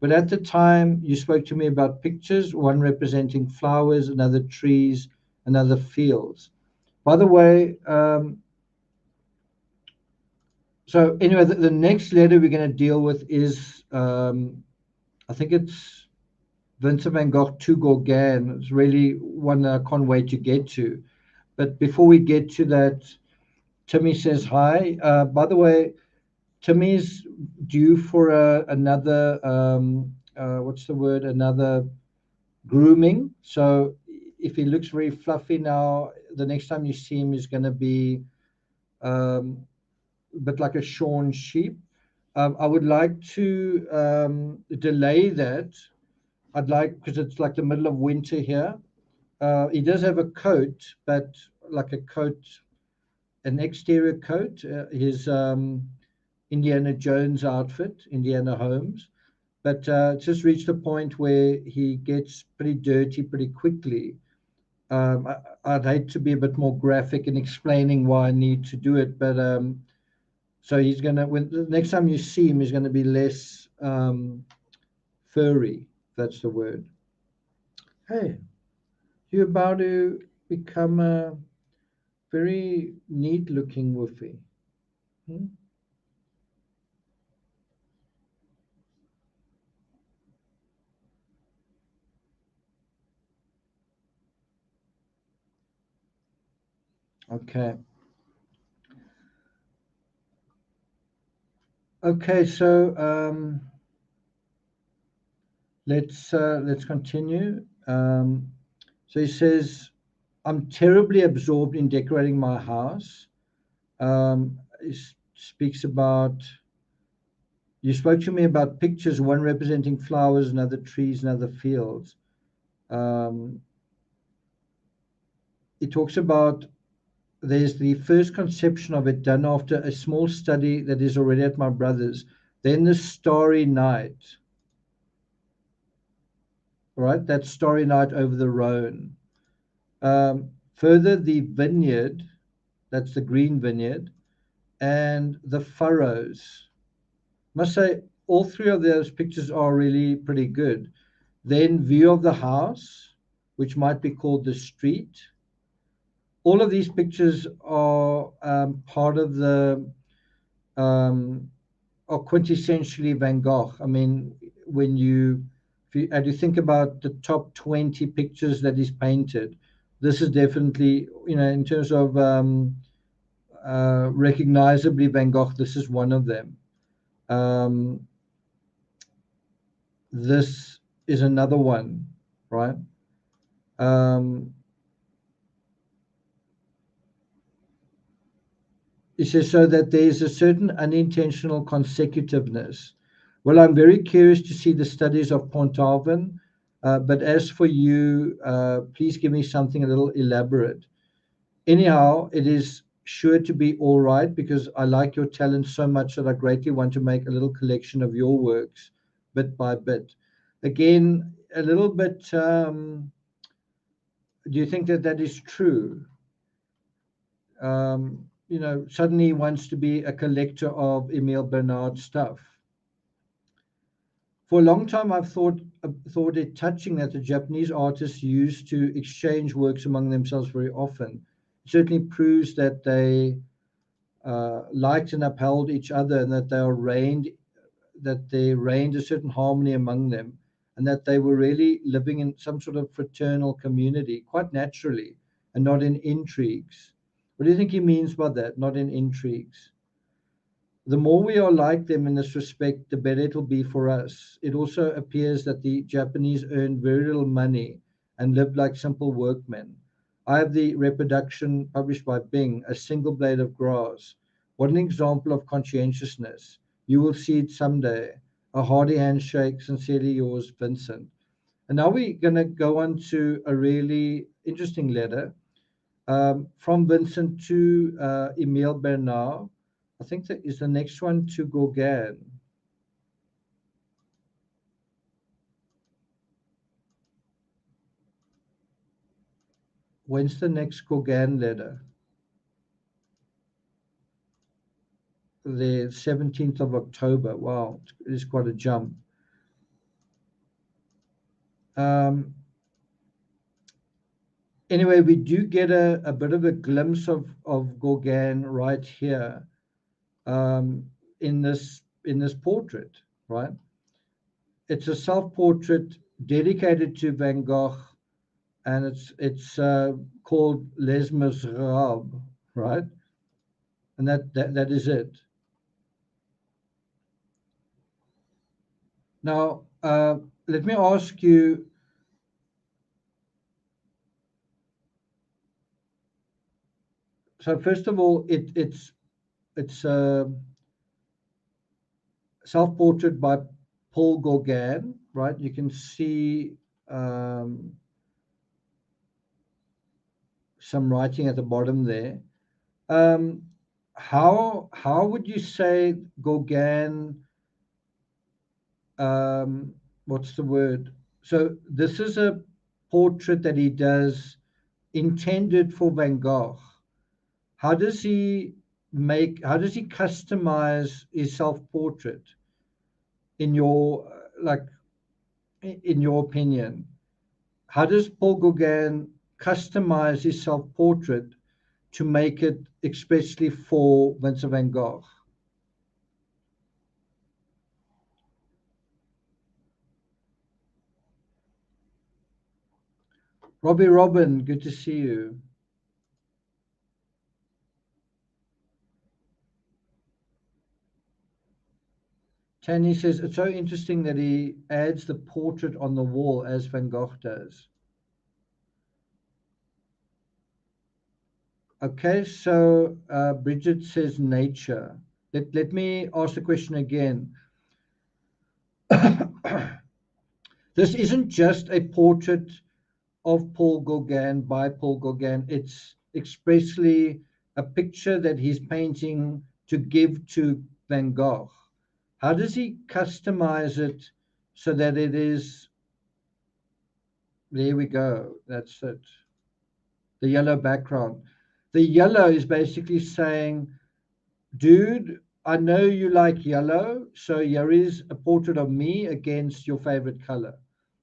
But at the time, you spoke to me about pictures, one representing flowers, another trees, another fields. By the way, so anyway, the next letter we're going to deal with is, I think it's Vincent van Gogh to Gauguin. It's really one that I can't wait to get to. But before we get to that, Timmy says hi. By the way, Timmy's due for another, what's the word? Another grooming. So if he looks very fluffy now, the next time you see him is going to be a bit like a shorn sheep. I would like to delay that I'd like, because it's like the middle of winter here. He does have a coat, but like a coat, an exterior coat, his Indiana Jones outfit, Indiana Holmes. But just reached a point where he gets pretty dirty pretty quickly. I'd hate to be a bit more graphic in explaining why I need to do it, but so he's gonna, when the next time you see him, he's gonna be less furry. That's the word. Hey, you're about to become a very neat-looking woofy. Hmm? Okay. Okay, so let's continue. So he says, I'm terribly absorbed in decorating my house. He speaks about, you spoke to me about pictures, one representing flowers, another trees, another fields. He talks about, there's the first conception of it done after a small study that is already at my brother's. Then the Starry Night, right? That Starry Night over the Rhone. Further, the vineyard, that's the green vineyard, and the furrows. Must say, all three of those pictures are really pretty good. Then view of the house, which might be called the street. All of these pictures are part of the are quintessentially Van Gogh. I mean, when you think about the top 20 pictures that he's painted, this is definitely, in terms of recognizably Van Gogh, this is one of them. This is another one, right? He says, so that there is a certain unintentional consecutiveness. Well, I'm very curious to see the studies of Portraiture, but as for you, please give me something a little elaborate. Anyhow, it is sure to be all right, because I like your talent so much that I greatly want to make a little collection of your works, bit by bit. Again, a little bit, do you think that that is true? Suddenly he wants to be a collector of Emile Bernard stuff. For a long time, I've thought it touching that the Japanese artists used to exchange works among themselves very often. It certainly proves that they liked and upheld each other, and that they reigned a certain harmony among them, and that they were really living in some sort of fraternal community, quite naturally, and not in intrigues. What do you think he means by that? Not in intrigues. The more we are like them in this respect, the better it will be for us. It also appears that the Japanese earned very little money and lived like simple workmen. I have the reproduction published by Bing, A Single Blade of Grass. What an example of conscientiousness. You will see it someday. A hearty handshake, sincerely yours, Vincent. And now we're going to go on to a really interesting letter. From Vincent to Emile Bernard. I think that is the next one to Gauguin. When's the next Gauguin letter? The 17th of October. Wow, it is quite a jump. Anyway, we do get a bit of a glimpse of Gauguin right here in this portrait, right? It's a self-portrait dedicated to Van Gogh, and it's called Les Miserables, right? And that is it. Now, let me ask you, so first of all, it's a self-portrait by Paul Gauguin, right? You can see some writing at the bottom there. How would you say Gauguin? What's the word? So this is a portrait that he does intended for Van Gogh. How does he customize his self-portrait in your in your opinion? How does Paul Gauguin customize his self-portrait to make it especially for Vincent van Gogh? Robbie Robin, good to see you. Tanny says, it's so interesting that he adds the portrait on the wall as Van Gogh does. Okay, so Bridget says nature. Let me ask the question again. This isn't just a portrait of Paul Gauguin by Paul Gauguin. It's expressly a picture that he's painting to give to Van Gogh. How does he customize it so that it is, there we go, that's it, the yellow background. The yellow is basically saying, dude, I know you like yellow, so here is a portrait of me against your favorite color.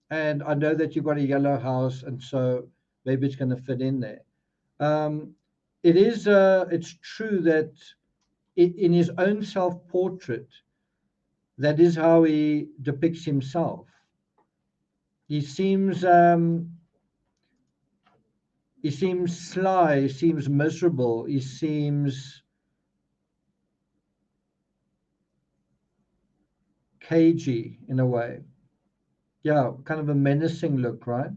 And I know that you've got a yellow house, and so maybe it's going to fit in there. It's true that in his own self-portrait, that is how he depicts himself. He seems sly, he seems miserable, he seems cagey in a way. Yeah, kind of a menacing look, right?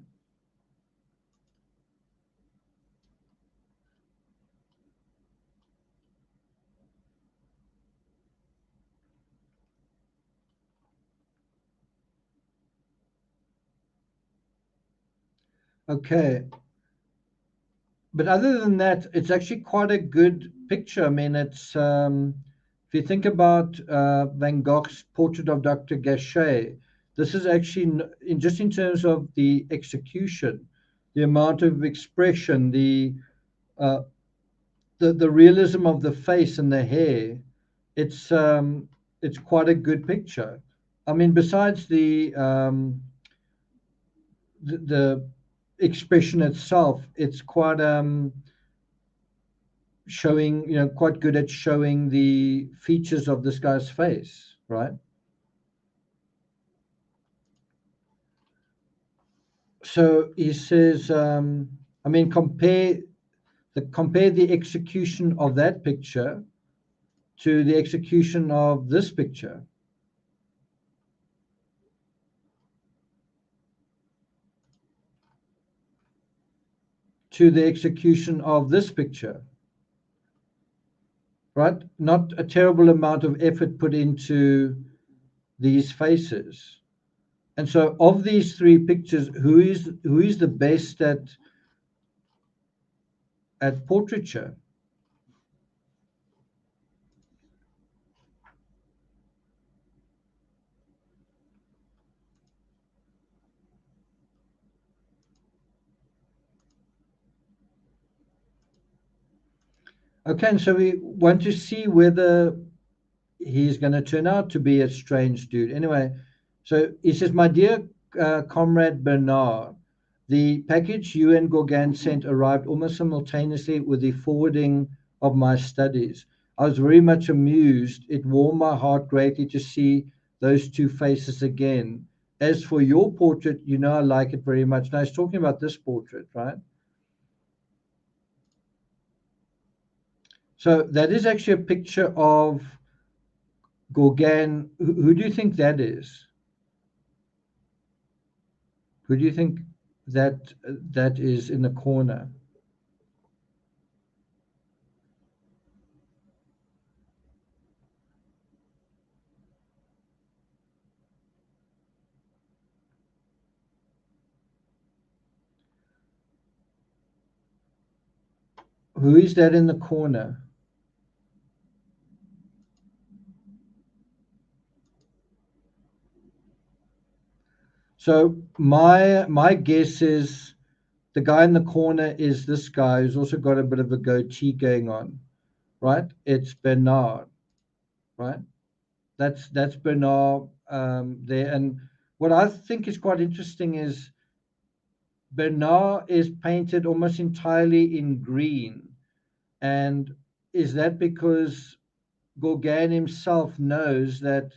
Okay. But other than that, it's actually quite a good picture. I mean, it's if you think about Van Gogh's portrait of Dr. Gachet, this is actually just in terms of the execution, the amount of expression, the realism of the face and the hair. It's quite a good picture. I mean, besides the expression itself, it's quite showing, quite good at showing the features of this guy's face, right? So he says, I mean, compare the execution of that picture to the execution of this picture. To the execution of this picture, right? Not a terrible amount of effort put into these faces. And so of these three pictures, who is the best at portraiture? Okay, and so we want to see whether he's going to turn out to be a strange dude. Anyway, so he says, my dear comrade Bernard, the package you and Gauguin sent arrived almost simultaneously with the forwarding of my studies. I was very much amused. It warmed my heart greatly to see those two faces again. As for your portrait, I like it very much. Now he's talking about this portrait, right? So that is actually a picture of Gauguin. Who do you think that is? Who do you think that is in the corner? Who is that in the corner? So my guess is the guy in the corner is this guy who's also got a bit of a goatee going on, right? It's Bernard, right? That's Bernard there. And what I think is quite interesting is Bernard is painted almost entirely in green. And is that because Gauguin himself knows that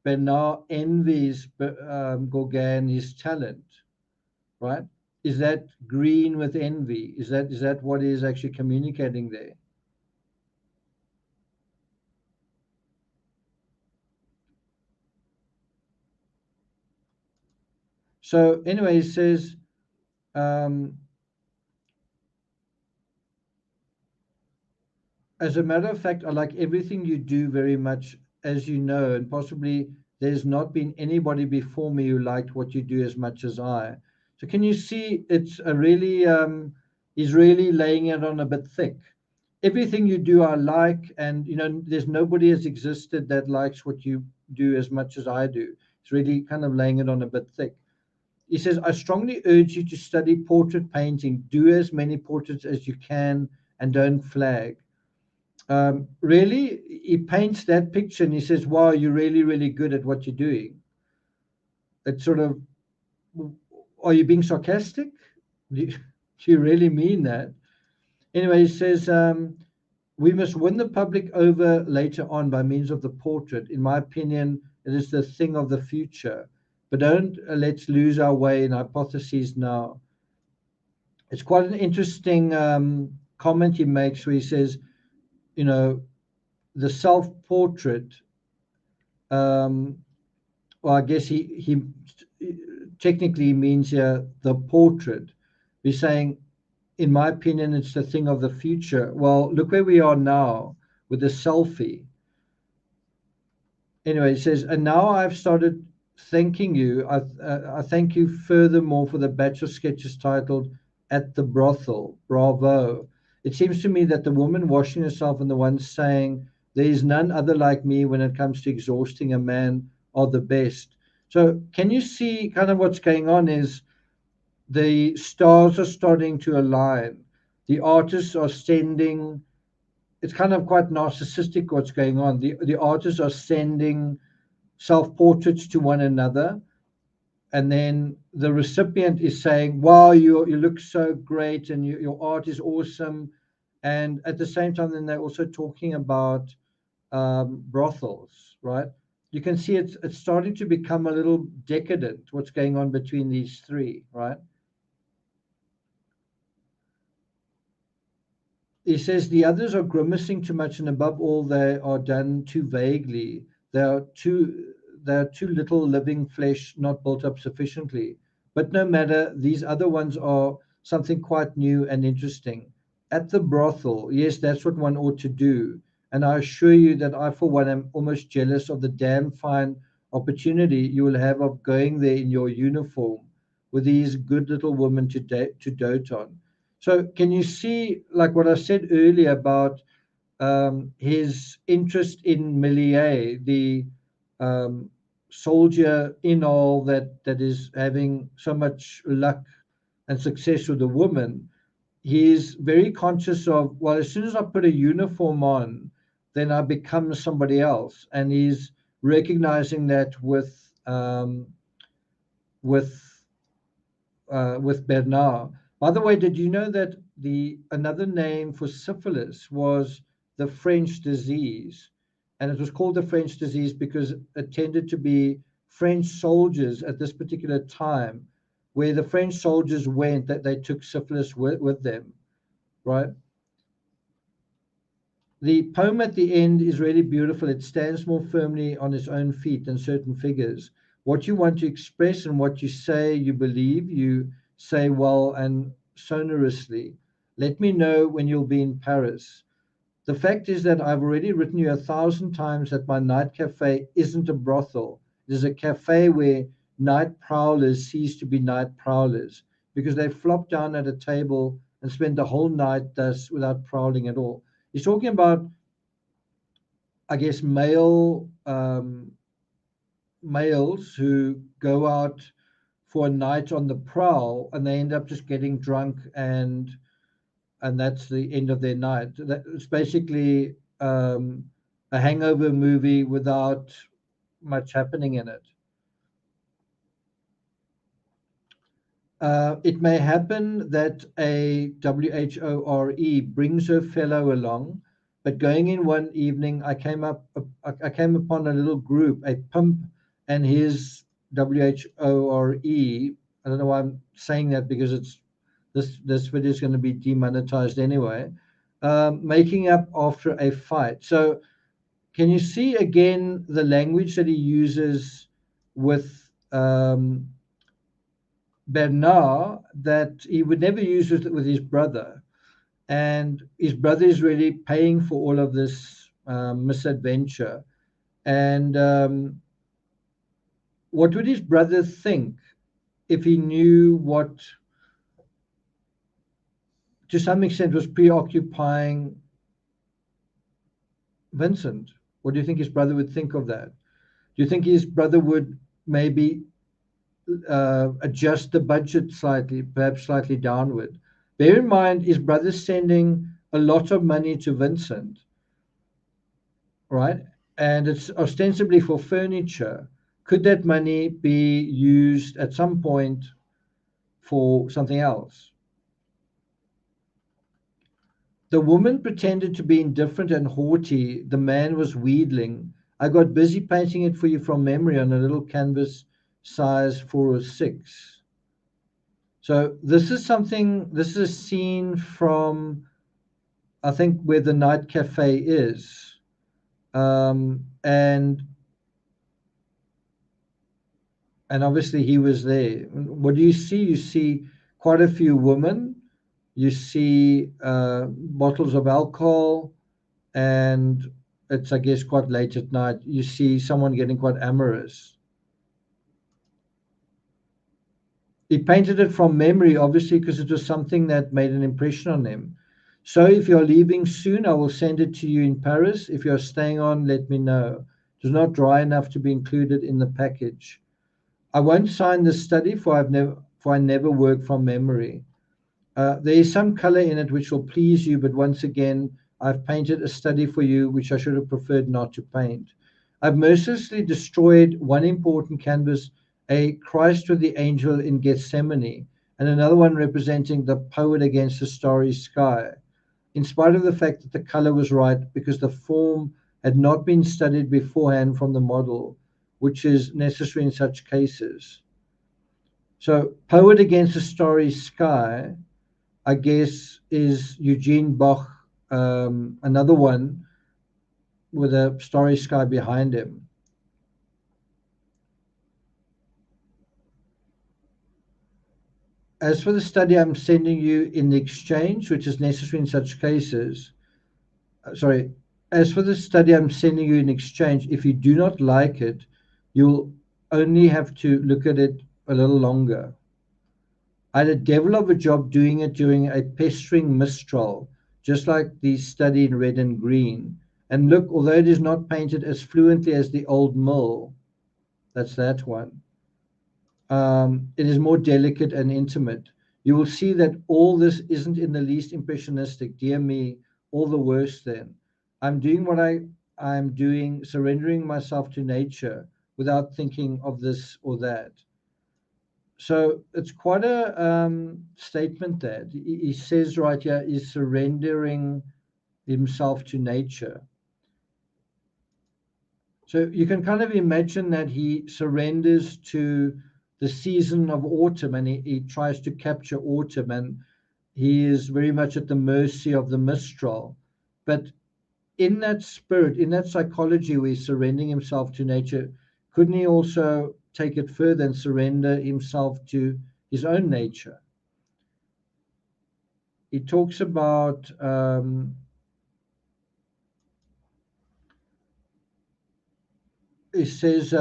Bernard envies Gauguin his talent, right? Is that green with envy? Is that what he is actually communicating there? So anyway, he says, as a matter of fact, I like everything you do very much, as you know, and possibly there's not been anybody before me who liked what you do as much as I. So can you see it's a really, he's really laying it on a bit thick. Everything you do, I like, and there's nobody has existed that likes what you do as much as I do. It's really kind of laying it on a bit thick. He says, I strongly urge you to study portrait painting. Do as many portraits as you can and don't flag. Really, he paints that picture and he says, wow, you're really, really good at what you're doing. It's sort of, are you being sarcastic? Do you really mean that? Anyway, he says, we must win the public over later on by means of the portrait. In my opinion, it is the thing of the future. But don't let's lose our way in hypotheses now. It's quite an interesting comment he makes where he says, the self-portrait, well, I guess he technically means here the portrait. He's saying, in my opinion, it's the thing of the future. Well, look where we are now with the selfie. Anyway, he says, and now I've started thanking you. I thank you furthermore for the batch of sketches titled At the Brothel. Bravo. It seems to me that the woman washing herself and the one saying, there is none other like me when it comes to exhausting a man are the best. So can you see kind of what's going on is the stars are starting to align. The artists are sending, it's kind of quite narcissistic what's going on. The artists are sending self-portraits to one another, and then the recipient is saying, wow, you look so great and your art is awesome. And at the same time, then they're also talking about brothels, right? You can see it's starting to become a little decadent, what's going on between these three, right? He says the others are grimacing too much, and above all, they are done too vaguely. They are too little living flesh, not built up sufficiently. But no matter, these other ones are something quite new and interesting. At the brothel, yes, that's what one ought to do. And I assure you that I, for one, am almost jealous of the damn fine opportunity you will have of going there in your uniform with these good little women to dote on. So can you see, like what I said earlier about his interest in Millier, the soldier in all that is having so much luck and success with a woman? He's very conscious of, well, as soon as I put a uniform on, then I become somebody else. And he's recognizing that with Bernard. By the way, did you know that another name for syphilis was the French disease? And it was called the French disease because it tended to be French soldiers at this particular time, where the French soldiers went, that they took syphilis with them, right? The poem at the end is really beautiful. It stands more firmly on its own feet than certain figures. What you want to express and what you say you believe, you say well and sonorously. Let me know when you'll be in Paris. The fact is that I've already written you 1,000 times that my night cafe isn't a brothel. It is a cafe where night prowlers cease to be night prowlers because they flop down at a table and spend the whole night thus without prowling at all. He's talking about, I guess, males who go out for a night on the prowl and they end up just getting drunk, and that's the end of their night. It's basically a hangover movie without much happening in it. It may happen that a WHORE brings her fellow along, but going in one evening, I came upon a little group, a pimp and his WHORE. I don't know why I'm saying that, because it's this video is going to be demonetized anyway. Making up after a fight. So can you see again the language that he uses with Bernard that he would never use with his brother, and his brother is really paying for all of this misadventure. And what would his brother think if he knew what, to some extent, was preoccupying Vincent? What do you think his brother would think of that? Do you think his brother would maybe adjust the budget slightly, perhaps slightly downward? Bear in mind, his brother's sending a lot of money to Vincent, right? And it's ostensibly for furniture. Could that money be used at some point for something else? The woman pretended to be indifferent and haughty. The man was wheedling. I got busy painting it for you from memory on a little canvas size 406. So this is a scene from, I think, where the night cafe is. And obviously he was there. What do you see? You see quite a few women. You see bottles of alcohol, and it's, I guess, quite late at night. You see someone getting quite amorous. He painted it from memory, obviously, because it was something that made an impression on him. So if you're leaving soon, I will send it to you in Paris. If you're staying on, let me know. It is not dry enough to be included in the package. I won't sign this study, for I never work from memory. There is some color in it which will please you, but once again, I've painted a study for you which I should have preferred not to paint. I've mercilessly destroyed one important canvas, a Christ with the angel in Gethsemane, and another one representing the poet against the starry sky, in spite of the fact that the color was right, because the form had not been studied beforehand from the model, which is necessary in such cases. So, poet against the starry sky, I guess, is Eugene Gogh, another one with a starry sky behind him. As for the study I'm sending you in the exchange, which is necessary in such cases, as for the study I'm sending you in exchange, if you do not like it, you'll only have to look at it a little longer. I had a devil of a job doing it during a pestering mistral, just like the study in red and green. And look, although it is not painted as fluently as the old mill, that's that one, it is more delicate and intimate. You will see that all this isn't in the least impressionistic. Dear me, all the worse then. I'm doing what I'm doing, surrendering myself to nature without thinking of this or that. So it's quite a statement that he says right here, is surrendering himself to nature. So you can kind of imagine that he surrenders to the season of autumn, and he tries to capture autumn, and he is very much at the mercy of the mistral. But in that spirit, in that psychology where he's surrendering himself to nature, couldn't he also take it further and surrender himself to his own nature? He talks about he says,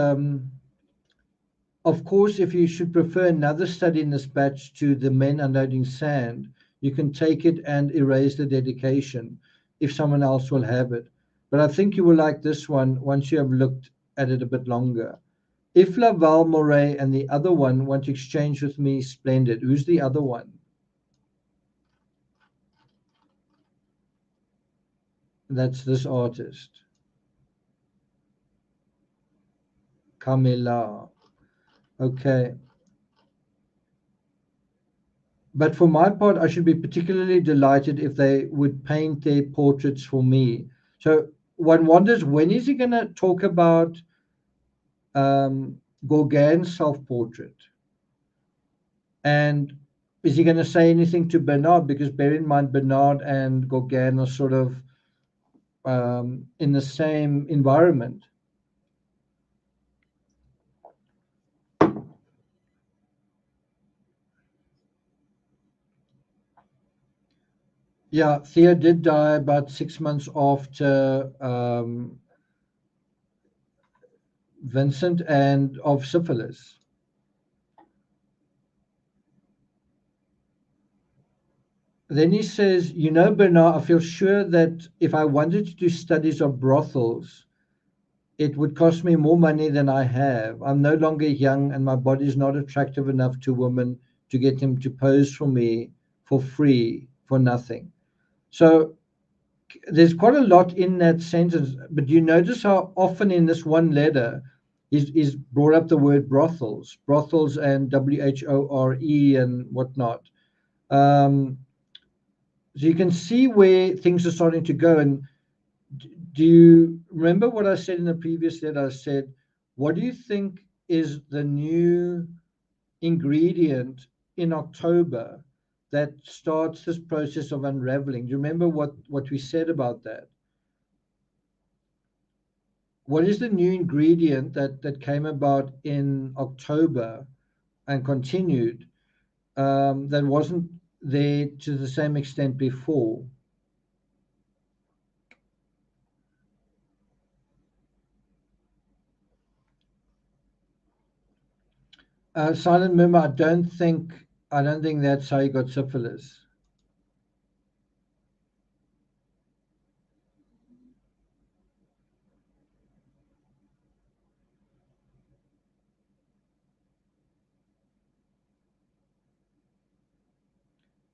of course, if you should prefer another study in this batch to the men unloading sand, you can take it and erase the dedication if someone else will have it. But I think you will like this one once you have looked at it a bit longer. If Laval Moray and the other one want to exchange with me, splendid. Who's the other one? That's this artist. Camilla. Okay. But for my part, I should be particularly delighted if they would paint their portraits for me. So one wonders, when is he going to talk about Gauguin's self-portrait? And is he going to say anything to Bernard? Because bear in mind, Bernard and Gauguin are sort of in the same environment. Yeah, Theo did die about 6 months after Vincent, and of syphilis. Then he says, you know, Bernard, I feel sure that if I wanted to do studies of brothels, it would cost me more money than I have. I'm no longer young and my body is not attractive enough to women to get them to pose for me for free, for nothing. So there's quite a lot in that sentence, but you notice how often in this one letter is brought up the word brothels and WHORE and whatnot. So you can see where things are starting to go. And do you remember what I said in the previous letter? I said, what do you think is the new ingredient in October that starts this process of unraveling? Do you remember what we said about that? What is the new ingredient that came about in October and continued that wasn't there to the same extent before? Silent Murmur, I don't think that's how he got syphilis.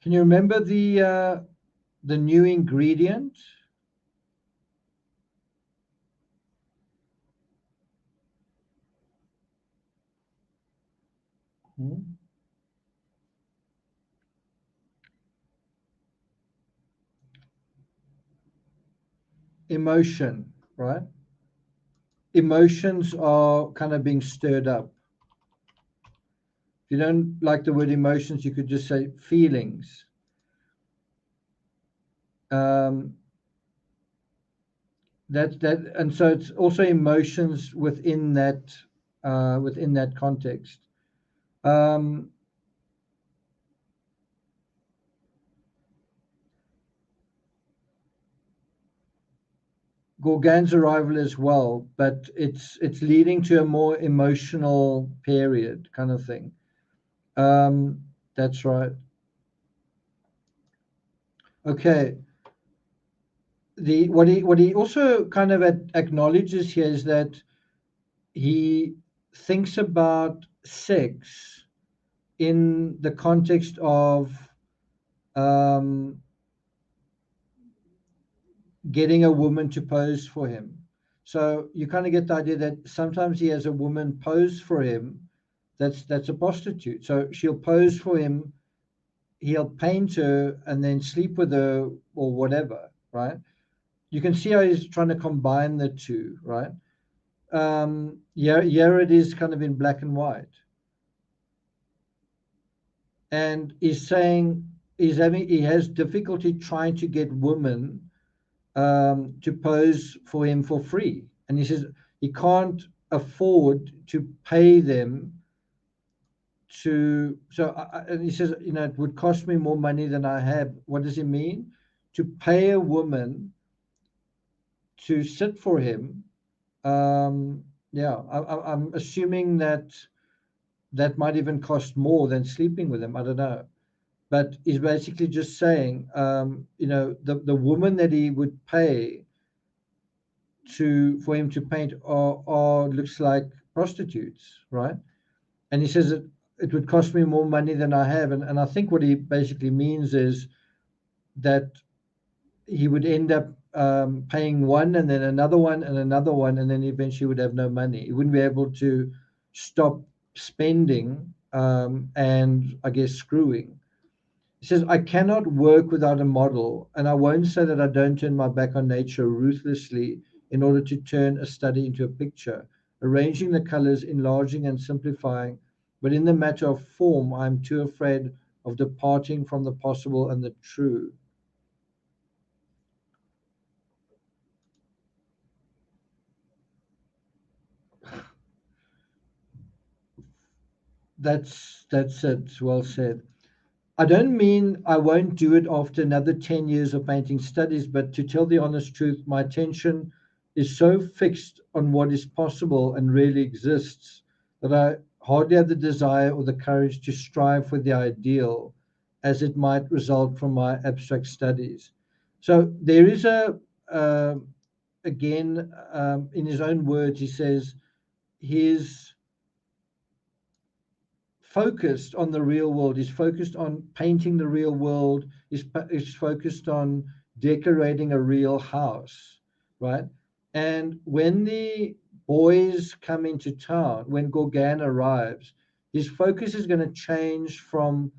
Can you remember the new ingredient? Emotion, right? Emotions are kind of being stirred up. If you don't like the word emotions, you could just say feelings. And so it's also emotions within that context. Gauguin's arrival as well, but it's leading to a more emotional period kind of thing. That's right. Okay. What he also kind of acknowledges here is that he thinks about sex in the context of getting a woman to pose for him. So you kind of get the idea that sometimes he has a woman pose for him that's a prostitute. So she'll pose for him, he'll paint her and then sleep with her or whatever, right? You can see how he's trying to combine the two, right? Here it is kind of in black and white. And he's saying he has difficulty trying to get women to pose for him for free. And he says he can't afford to pay them and he says, it would cost me more money than I have. What does he mean? To pay a woman to sit for him. I'm assuming that might even cost more than sleeping with him. I don't know. but he's basically just saying, you know, the woman that he would pay for him to paint are looks like prostitutes, right? And he says that it would cost me more money than I have, and I think what he basically means is that he would end up paying one and then another one and another one, and then eventually would have no money. He wouldn't be able to stop spending and I guess screwing. He says, I cannot work without a model, and I won't say that I don't turn my back on nature ruthlessly in order to turn a study into a picture, arranging the colors, enlarging and simplifying. But in the matter of form, I'm too afraid of departing from the possible and the true. That's it. Well said. I don't mean I won't do it after another 10 years of painting studies, but to tell the honest truth, my attention is so fixed on what is possible and really exists that I hardly have the desire or the courage to strive for the ideal as it might result from my abstract studies. So there is again, in his own words, he says, his focused on the real world. He's focused on painting the real world. He's focused on decorating a real house, right? And when the boys come into town, when Gauguin arrives, his focus is going to change from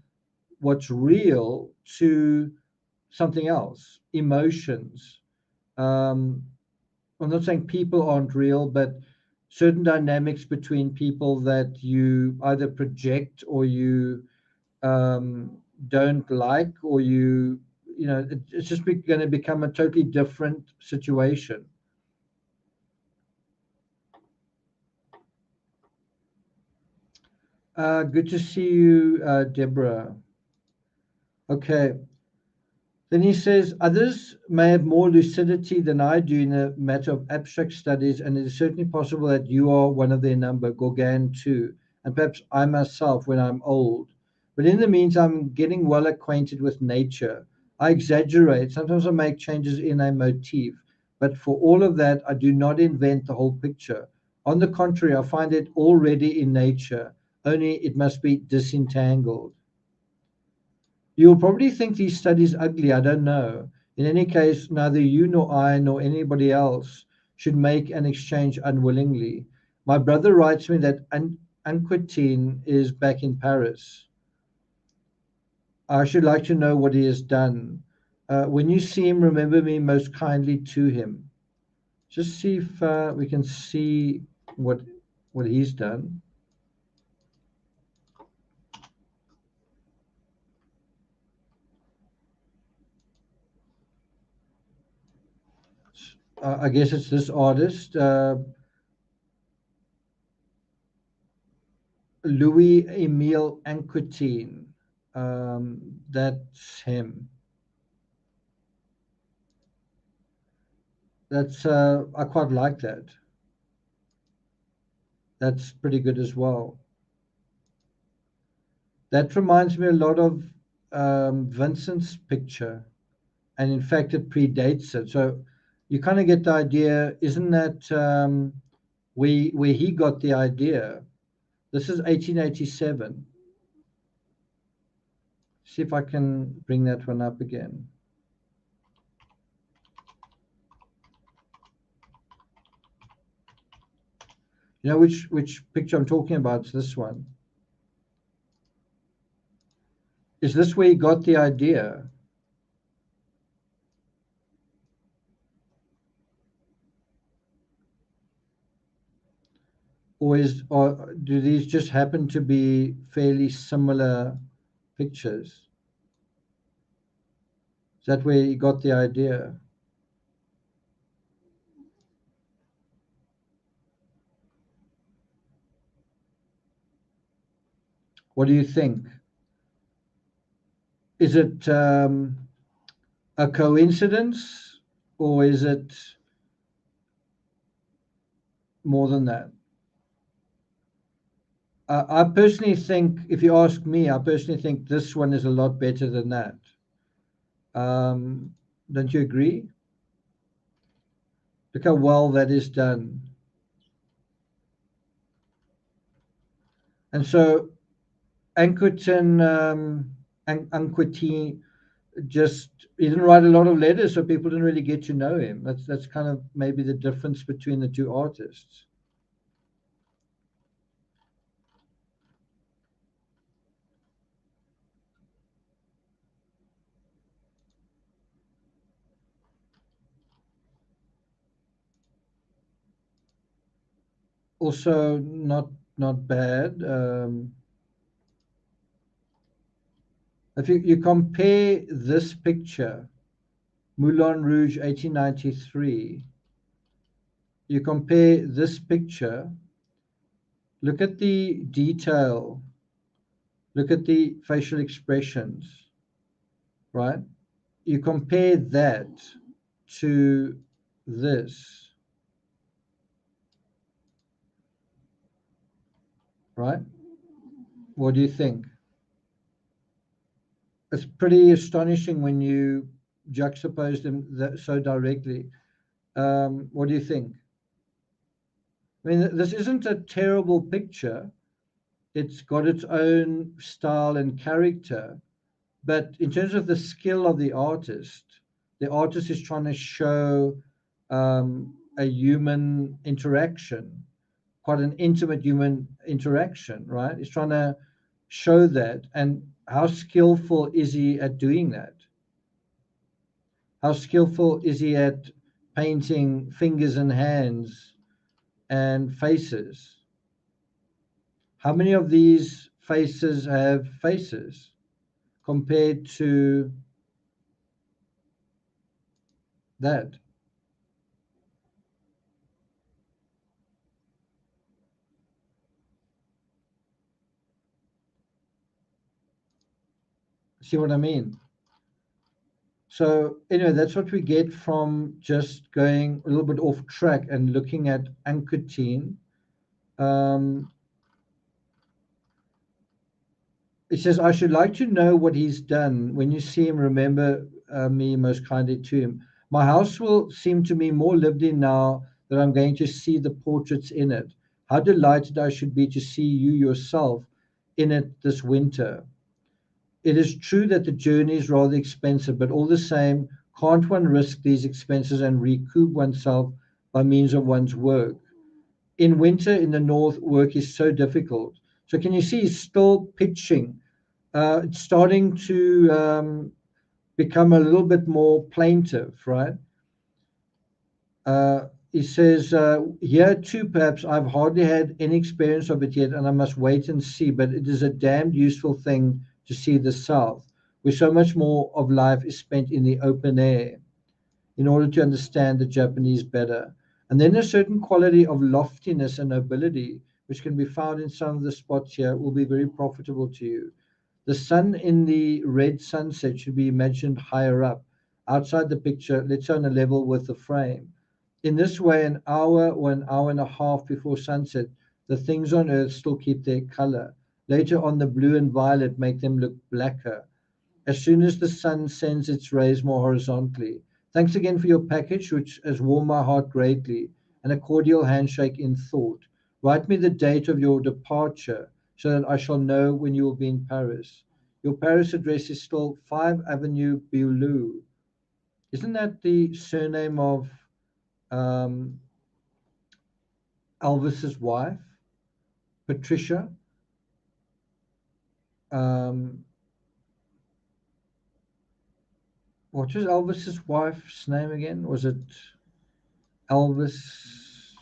what's real to something else, emotions. I'm not saying people aren't real, but certain dynamics between people that you either project or you don't like, or you know, it's just going to become a totally different situation. Good to see you, Deborah. Okay. Then he says, others may have more lucidity than I do in the matter of abstract studies, and it is certainly possible that you are one of their number, Gauguin too, and perhaps I myself when I'm old. But in the meantime, I'm getting well acquainted with nature. I exaggerate. Sometimes I make changes in a motif, but for all of that, I do not invent the whole picture. On the contrary, I find it already in nature, only it must be disentangled. You'll probably think these studies ugly, I don't know. In any case, neither you nor I nor anybody else should make an exchange unwillingly. My brother writes me that Anquetin is back in Paris. I should like to know what he has done. When you see him, remember me most kindly to him. Just see if we can see what he's done. I guess it's this artist, Louis Emile Anquetin. That's him. That's I quite like that. That's pretty good as well. That reminds me a lot of Vincent's picture, and in fact, it predates it. So you kind of get the idea, isn't that where he got the idea? This is 1887. See if I can bring that one up again. You know which picture I'm talking about? It's this one. Is this where he got the idea? Or do these just happen to be fairly similar pictures? Is that where he got the idea? What do you think? Is it a coincidence, or is it more than that? I personally think, if you ask me, I personally think this one is a lot better than that. Don't you agree? Look how well that is done. And so Anquetin, just he didn't write a lot of letters, so people didn't really get to know him. That's kind of maybe the difference between the two artists. Also, not bad. If you compare this picture, Moulin Rouge 1893, you compare this picture, look at the detail, look at the facial expressions, right? You compare that to this, right? What do you think? It's pretty astonishing when you juxtapose them so directly. What do you think? I mean, this isn't a terrible picture. It's got its own style and character. But in terms of the skill of the artist is trying to show a human interaction, quite an intimate human interaction, right? He's trying to show that. And how skillful is he at doing that? How skillful is he at painting fingers and hands and faces? How many of these faces have faces compared to that? See what I mean? So anyway, that's what we get from just going a little bit off track and looking at Anquetin. It says, I should like to know what he's done. When you see him, remember me most kindly to him. My house will seem to me more lived in now that I'm going to see the portraits in it. How delighted I should be to see you yourself in it this winter. It is true that the journey is rather expensive, but all the same, can't one risk these expenses and recoup oneself by means of one's work? In winter in the north, work is so difficult. So can you see he's still pitching? It's starting to become a little bit more plaintive, right? He says, here too, perhaps I've hardly had any experience of it yet, and I must wait and see, but it is a damned useful thing to see the South, where so much more of life is spent in the open air, in order to understand the Japanese better. And then a certain quality of loftiness and nobility, which can be found in some of the spots here, will be very profitable to you. The sun in the red sunset should be imagined higher up, outside the picture, let's say on a level with the frame. In this way, an hour or an hour and a half before sunset, the things on earth still keep their color. Later on, the blue and violet make them look blacker, as soon as the sun sends its rays more horizontally. Thanks again for your package, which has warmed my heart greatly, and a cordial handshake in thought. Write me the date of your departure, so that I shall know when you will be in Paris. Your Paris address is still 5 Avenue Beaulieu. Isn't that the surname of Elvis's wife, Patricia? What was Elvis's wife's name again? Was it Elvis?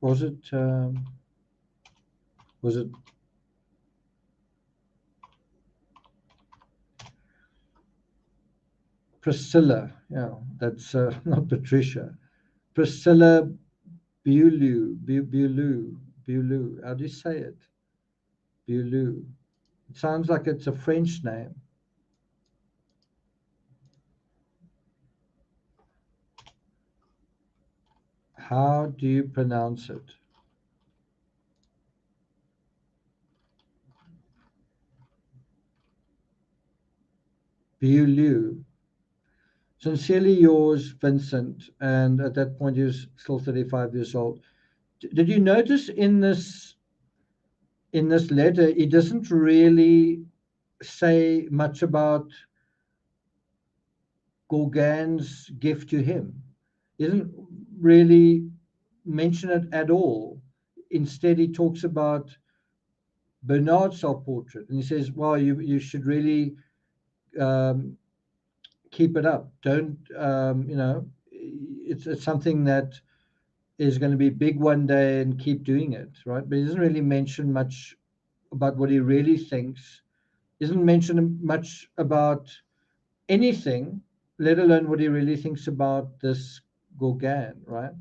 Was it Priscilla? Yeah, that's not Patricia. Priscilla Beaulieu. How do you say it? Beaulieu. It sounds like it's a French name. How do you pronounce it? Liu. Sincerely yours, Vincent. And at that point, he was still 35 years old. Did you notice in this letter, he doesn't really say much about Gauguin's gift to him? He doesn't really mention it at all. Instead, he talks about Bernard's self-portrait, and he says, well, you should really keep it up. Don't, it's something that is going to be big one day, and keep doing it, right? But he doesn't really mention much about what he really thinks. He doesn't mention much about anything, let alone what he really thinks about this Gauguin, right?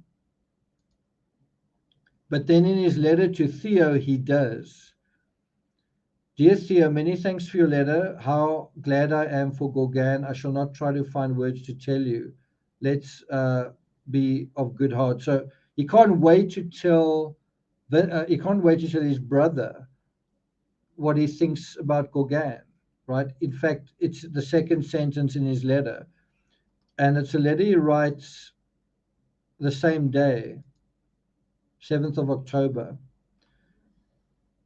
But then in his letter to Theo, he does. Dear Theo, many thanks for your letter. How glad I am for Gauguin. I shall not try to find words to tell you. Let's be of good heart. So he can't wait to tell his brother what he thinks about Gauguin, right? In fact, it's the second sentence in his letter, and it's a letter he writes the same day, 7th of October.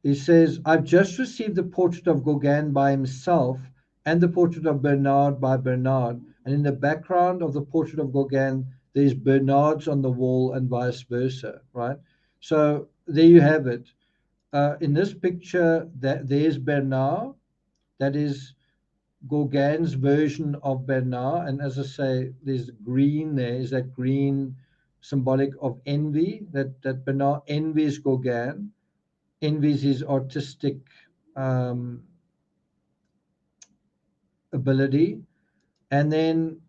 He says, I've just received the portrait of Gauguin by himself and the portrait of Bernard by Bernard. And in the background of the portrait of Gauguin, there's Bernard's on the wall and vice versa, right? So there you have it. In this picture, there's Bernard. That is Gauguin's version of Bernard. And as I say, there's green there. Is that green symbolic of envy? That Bernard envies Gauguin. Envies his artistic ability. And then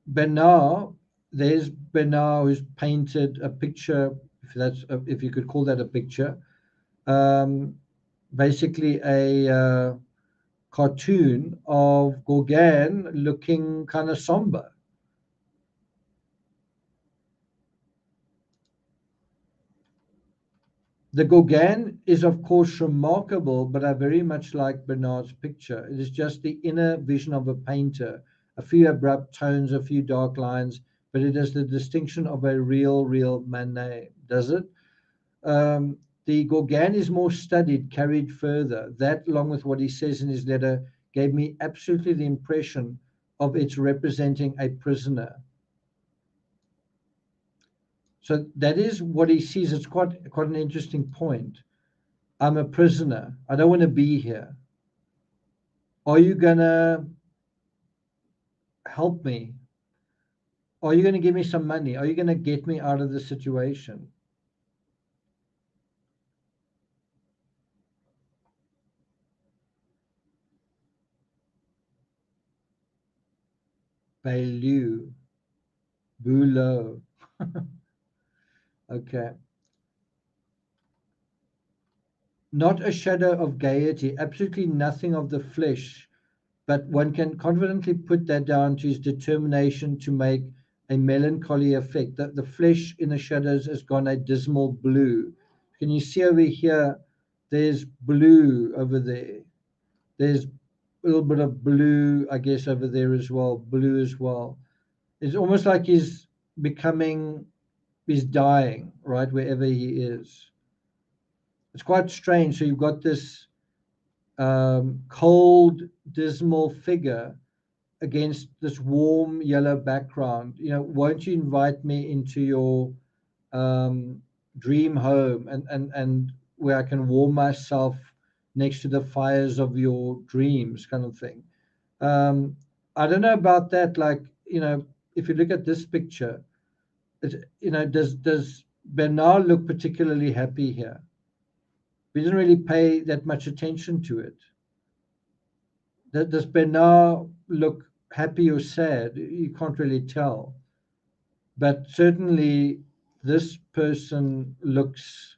Bernard, there's Bernard who's painted a picture, if you could call that a picture, basically a cartoon of Gauguin looking kind of somber. The Gauguin is, of course, remarkable, but I very much like Bernard's picture. It is just the inner vision of a painter, a few abrupt tones, a few dark lines, but it is the distinction of a real Manet, does it? The Gauguin is more studied, carried further. That, along with what he says in his letter, gave me absolutely the impression of its representing a prisoner. So that is what he sees. It's quite an interesting point. I'm a prisoner. I don't want to be here. Are you going to help me? Are you going to give me some money? Are you going to get me out of the situation? Boulot. Okay. Not a shadow of gaiety, absolutely nothing of the flesh, but one can confidently put that down to his determination to make a melancholy effect. The flesh in the shadows has gone a dismal blue. Can you see over here? There's blue over there. There's a little bit of blue, I guess, over there as well. Blue as well. It's almost like he's dying, right, wherever he is. It's quite strange. So you've got this cold, dismal figure against this warm yellow background. Won't you invite me into your dream home and where I can warm myself next to the fires of your dreams, kind of thing. I don't know about that. Like, if you look at this picture, does Bernard look particularly happy here? We didn't really pay that much attention to it. Does Bernard look happy or sad? You can't really tell. But certainly this person looks...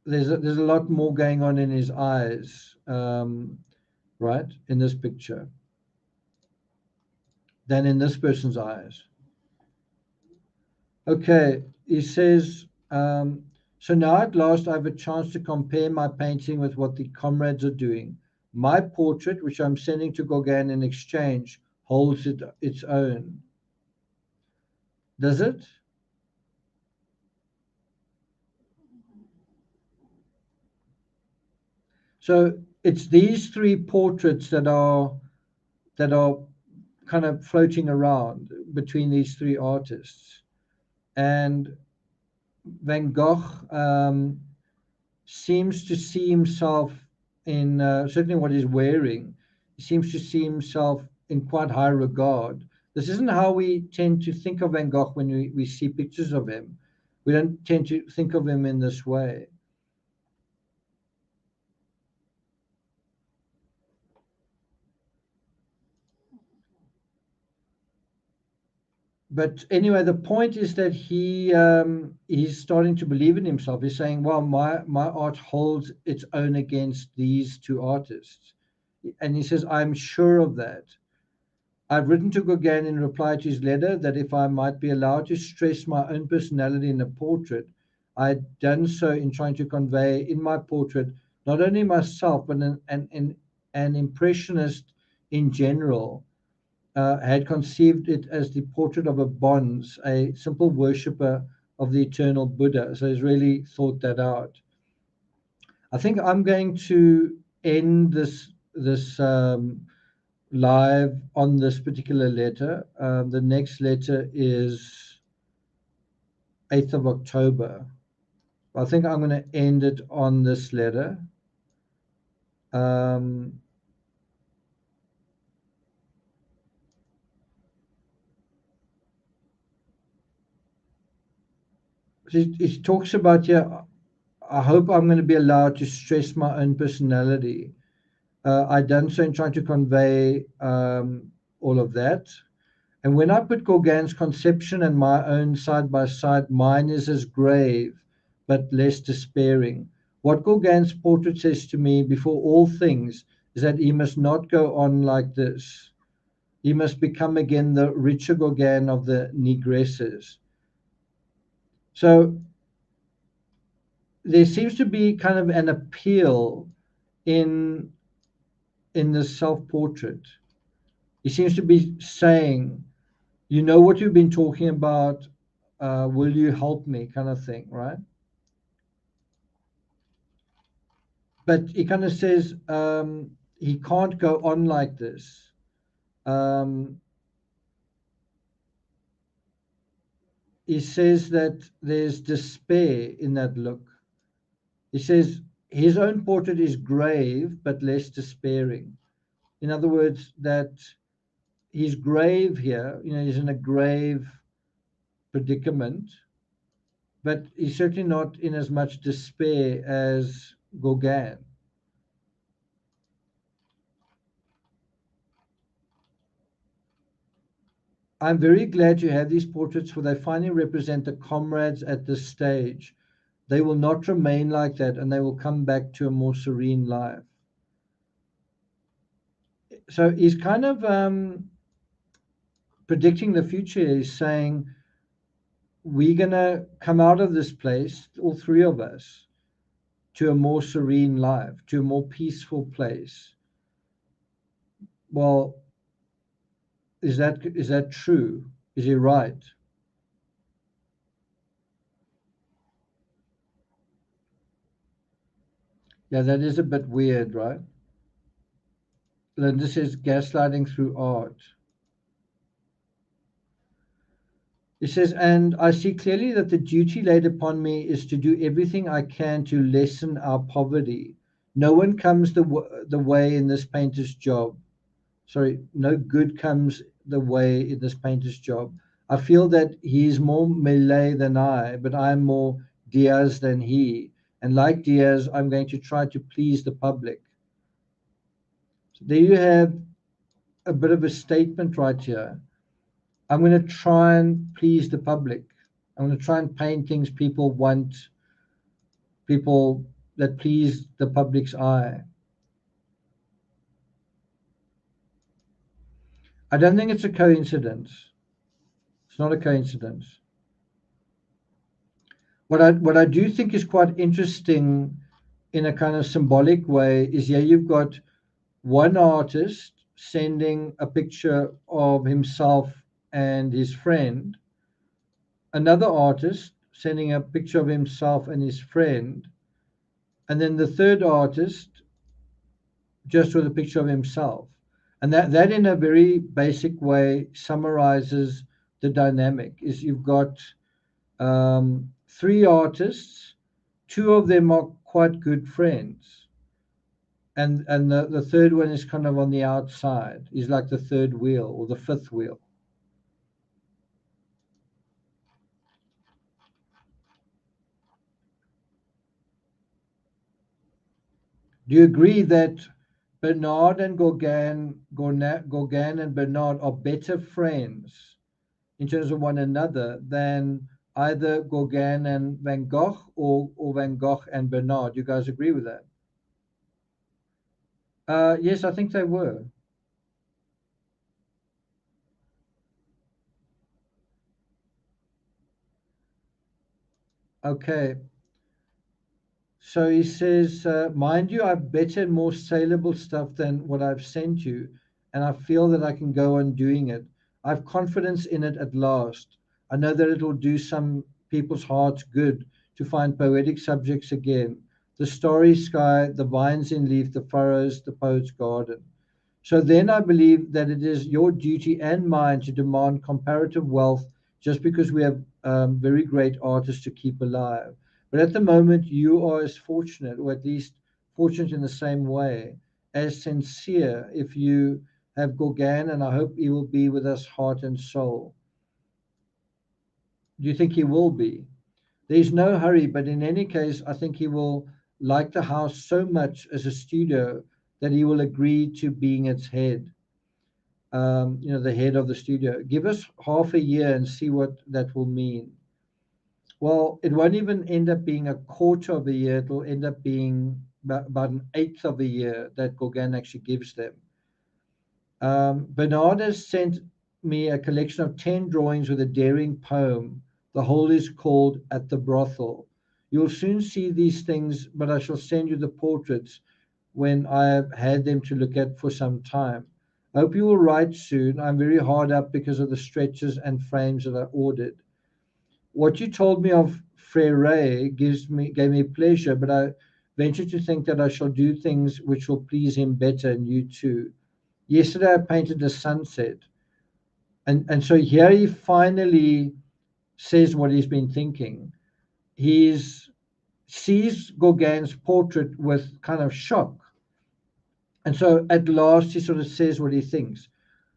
There's a lot more going on in his eyes, right, in this picture, than in this person's eyes. Okay, he says... so now at last I have a chance to compare my painting with what the comrades are doing. My portrait, which I'm sending to Gauguin in exchange, holds its own. Does it? So it's these three portraits that are kind of floating around between these three artists. And Van Gogh seems to see himself in certainly what he's wearing. He seems to see himself in quite high regard. This isn't how we tend to think of Van Gogh when we see pictures of him. We don't tend to think of him in this way. But anyway, the point is that he's starting to believe in himself. He's saying, well, my art holds its own against these two artists. And he says, I'm sure of that. I've written to Gauguin in reply to his letter that if I might be allowed to stress my own personality in a portrait, I had done so in trying to convey in my portrait not only myself, but an impressionist in general. Had conceived it as the portrait of a bonze, a simple worshipper of the eternal Buddha. So he's really thought that out. I think I'm going to end this live on this particular letter. The next letter is 8th of October. I think I'm going to end it on this letter. He talks about, yeah, I hope I'm going to be allowed to stress my own personality. I've done so in trying to convey all of that. And when I put Gauguin's conception and my own side by side, mine is as grave, but less despairing. What Gauguin's portrait says to me before all things is that he must not go on like this. He must become again the richer Gauguin of the negresses. So there seems to be kind of an appeal in this self-portrait. He seems to be saying, you know what you've been talking about, will you help me, kind of thing, right? But he kind of says he can't go on like this. He says that there's despair in that look. He says his own portrait is grave, but less despairing. In other words, that he's grave here, he's in a grave predicament, but he's certainly not in as much despair as Gauguin. I'm very glad you have these portraits, for they finally represent the comrades at this stage. They will not remain like that, and they will come back to a more serene life. So he's kind of predicting the future. He's saying, we're going to come out of this place, all three of us, to a more serene life, to a more peaceful place. Well, is that true? Is he right? Yeah, that is a bit weird, right? Linda says gaslighting through art. He says, and I see clearly that the duty laid upon me is to do everything I can to lessen our poverty. No one comes the way in this painter's job. Sorry, no good comes the way in this painter's job. I feel that he is more Malay than I, but I'm more Diaz than he. And like Diaz, I'm going to try to please the public. So there you have a bit of a statement right here. I'm going to try and please the public. I'm going to try and paint things people want, people that please the public's eye. I don't think it's a coincidence. It's not a coincidence. What I do think is quite interesting in a kind of symbolic way is, yeah, you've got one artist sending a picture of himself and his friend, another artist sending a picture of himself and his friend, and then the third artist just with a picture of himself. And that in a very basic way summarizes the dynamic. Is you've got three artists, two of them are quite good friends, and the third one is kind of on the outside. He's like the third wheel or the fifth wheel. Do you agree that Bernard and Gauguin and Bernard are better friends in terms of one another than either Gauguin and Van Gogh or Van Gogh and Bernard? You guys agree with that? Yes, I think they were. Okay. So he says, mind you, I've better and more saleable stuff than what I've sent you, and I feel that I can go on doing it. I've confidence in it at last. I know that it'll do some people's hearts good to find poetic subjects again. The starry sky, the vines in leaf, the furrows, the poet's garden. So then I believe that it is your duty and mine to demand comparative wealth just because we have very great artists to keep alive. But at the moment, you are as fortunate, or at least fortunate in the same way, as sincere if you have Gauguin, and I hope he will be with us heart and soul. Do you think he will be? There's no hurry, but in any case, I think he will like the house so much as a studio that he will agree to being its head. The head of the studio. Give us half a year and see what that will mean. Well, it won't even end up being a quarter of a year. It'll end up being about an eighth of a year that Gauguin actually gives them. Bernard has sent me a collection of 10 drawings with a daring poem. The whole is called At the Brothel. You'll soon see these things, but I shall send you the portraits when I have had them to look at for some time. I hope you will write soon. I'm very hard up because of the stretchers and frames that I ordered. What you told me of Frere gave me pleasure, but I venture to think that I shall do things which will please him better, and you too. Yesterday I painted a sunset, and so here he finally says what he's been thinking. He sees Gauguin's portrait with kind of shock, and so at last he sort of says what he thinks.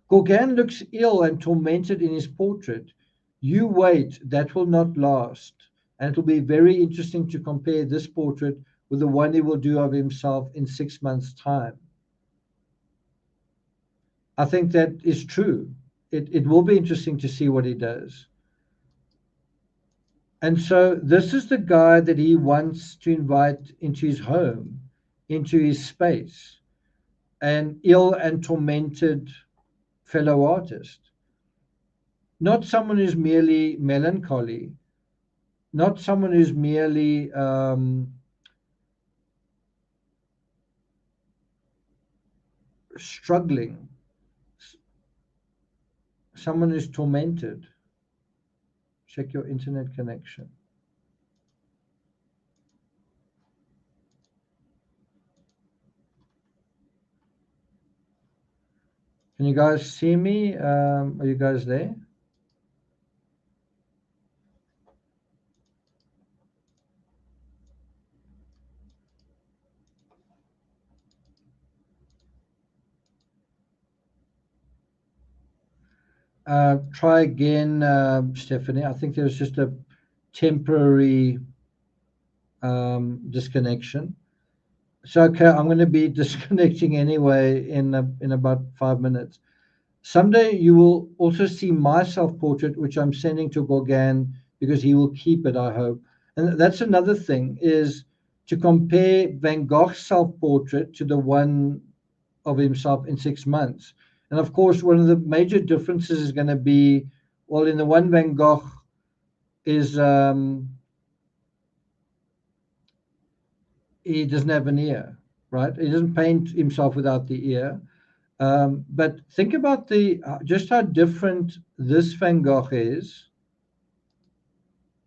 Gauguin looks ill and tormented in his portrait. You wait, that will not last. And it will be very interesting to compare this portrait with the one he will do of himself in 6 months' time. I think that is true. It will be interesting to see what he does. And so this is the guy that he wants to invite into his home, into his space, an ill and tormented fellow artist. Not someone who's merely melancholy, not someone who's merely struggling, someone who's tormented. Check your internet connection. Can you guys see me? Are you guys there? Try again, Stephanie. I think there's just a temporary disconnection. So, okay, I'm going to be disconnecting anyway in about 5 minutes. Someday you will also see my self-portrait, which I'm sending to Gauguin because he will keep it, I hope. And that's another thing, is to compare Van Gogh's self-portrait to the one of himself in 6 months. And of course, one of the major differences is going to be, well, in the one Van Gogh is he doesn't have an ear. right? He doesn't paint himself without the ear. But think about just how different this Van Gogh is.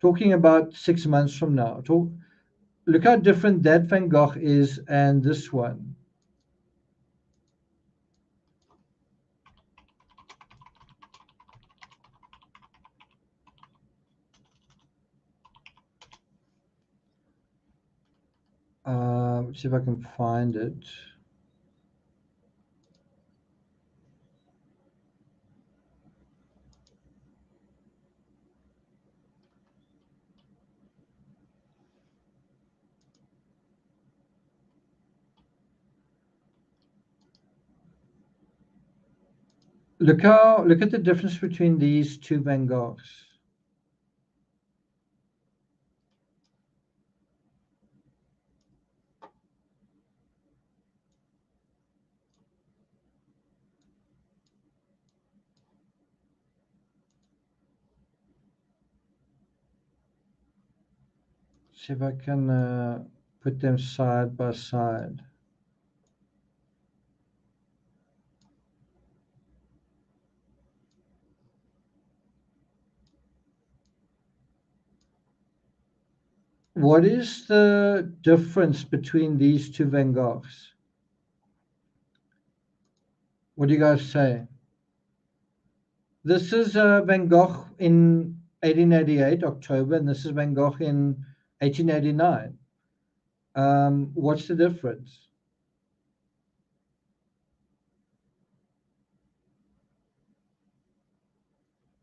Talking about 6 months from now, look how different that Van Gogh is and this one. Let's see if I can find it. Look at the difference between these two Van Goghs. See if I can put them side by side. What is the difference between these two Van Goghs? What do you guys say? This is Van Gogh in 1888, October, and this is Van Gogh in 1889. What's the difference?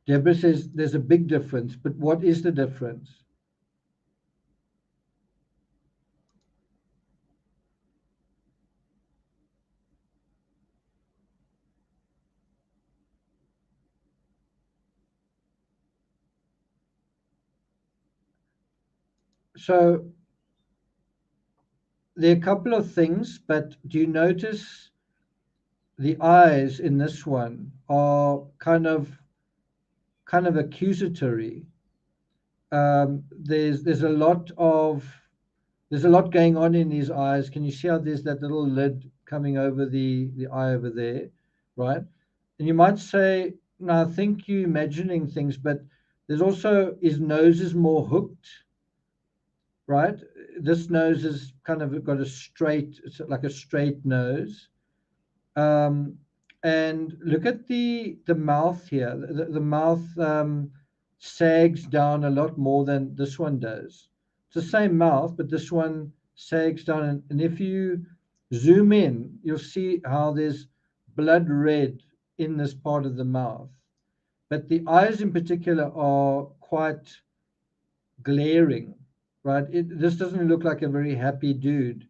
Deborah says there's a big difference, but what is the difference? So there are a couple of things, but do you notice the eyes in this one are kind of accusatory? There's a lot going on in his eyes. Can you see how there's that little lid coming over the eye over there, right? And you might say, no, I think you're imagining things, but there's also his nose is more hooked, right? This nose is kind of got it's like a straight nose. And look at the mouth here. The mouth sags down a lot more than this one does. It's the same mouth, but this one sags down. And if you zoom in, you'll see how there's blood red in this part of the mouth. But the eyes in particular are quite glaring, right? This doesn't look like a very happy dude.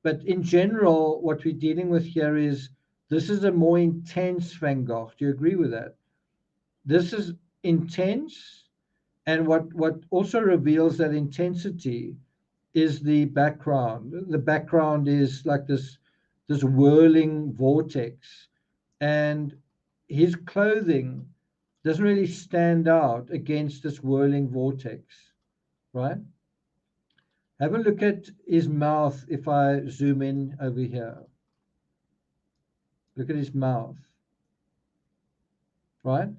But in general, what we're dealing with here is this is a more intense Van Gogh. Do you agree with that? This is intense, and what also reveals that intensity is the background. The background is like this whirling vortex, and his clothing doesn't really stand out against this whirling vortex, right? Have a look at his mouth if I zoom in over here. Look at his mouth, right?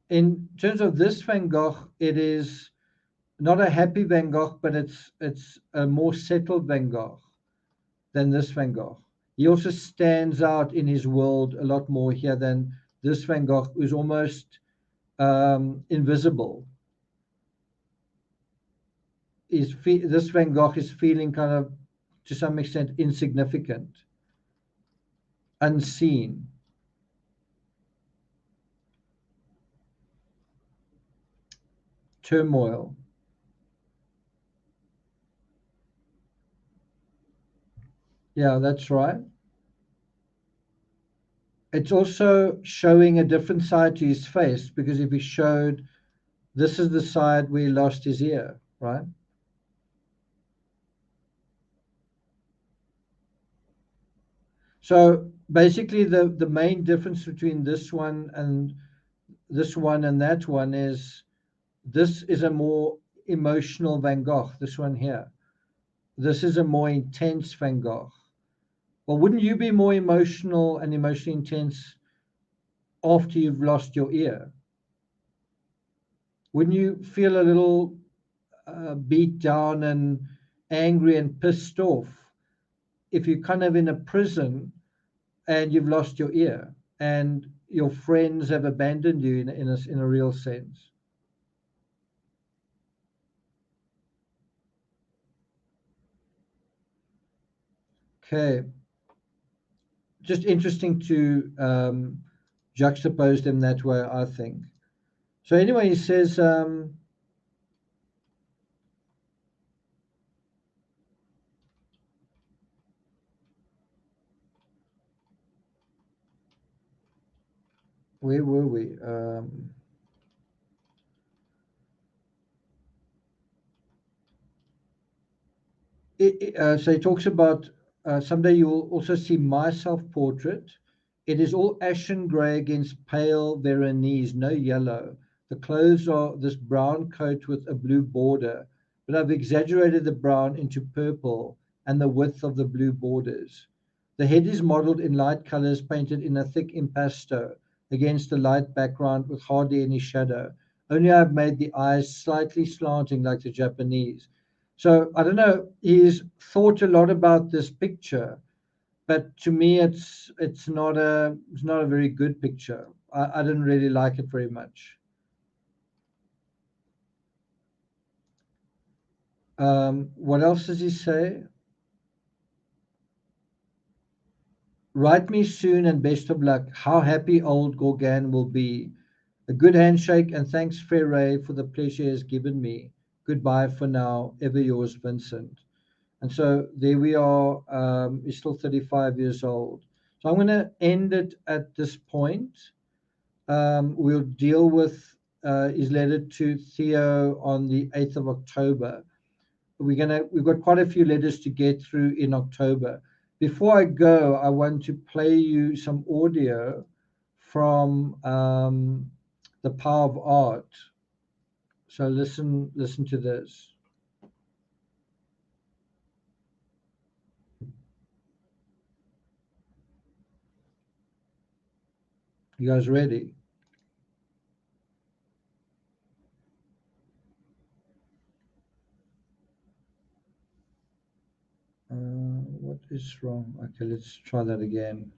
In terms of this Van Gogh, it is not a happy Van Gogh, but it's a more settled Van Gogh than this Van Gogh. He also stands out in his world a lot more here than this Van Gogh, who's almost invisible. This Van Gogh is feeling kind of, to some extent, insignificant, unseen. Turmoil. Yeah, that's right. It's also showing a different side to his face, because if he showed, this is the side where he lost his ear, right? So basically the main difference between this one and that one is this is a more emotional Van Gogh, this one here. This is a more intense Van Gogh. Well, wouldn't you be more emotional and emotionally intense after you've lost your ear? Wouldn't you feel a little beat down and angry and pissed off if you're kind of in a prison and you've lost your ear and your friends have abandoned you in a real sense? Okay. Just interesting to juxtapose them that way, I think. So anyway, he says, where were we? So he talks about someday you will also see my self-portrait. It is all ashen grey against pale Veronese, no yellow. The clothes are this brown coat with a blue border, but I've exaggerated the brown into purple and the width of the blue borders. The head is modelled in light colours painted in a thick impasto against a light background with hardly any shadow. Only I've made the eyes slightly slanting like the Japanese. So I don't know, he's thought a lot about this picture, but to me it's not a very good picture. I didn't really like it very much. What else does he say? Write me soon and best of luck. How happy old Gauguin will be. A good handshake and thanks, Frere, for the pleasure he has given me. Goodbye for now. Ever yours, Vincent. And so there we are. He's still 35 years old. So I'm going to end it at this point. We'll deal with his letter to Theo on the 8th of October. We've got quite a few letters to get through in October. Before I go, I want to play you some audio from The Power of Art. So listen to this. You guys ready? What is wrong? Okay, let's try that again.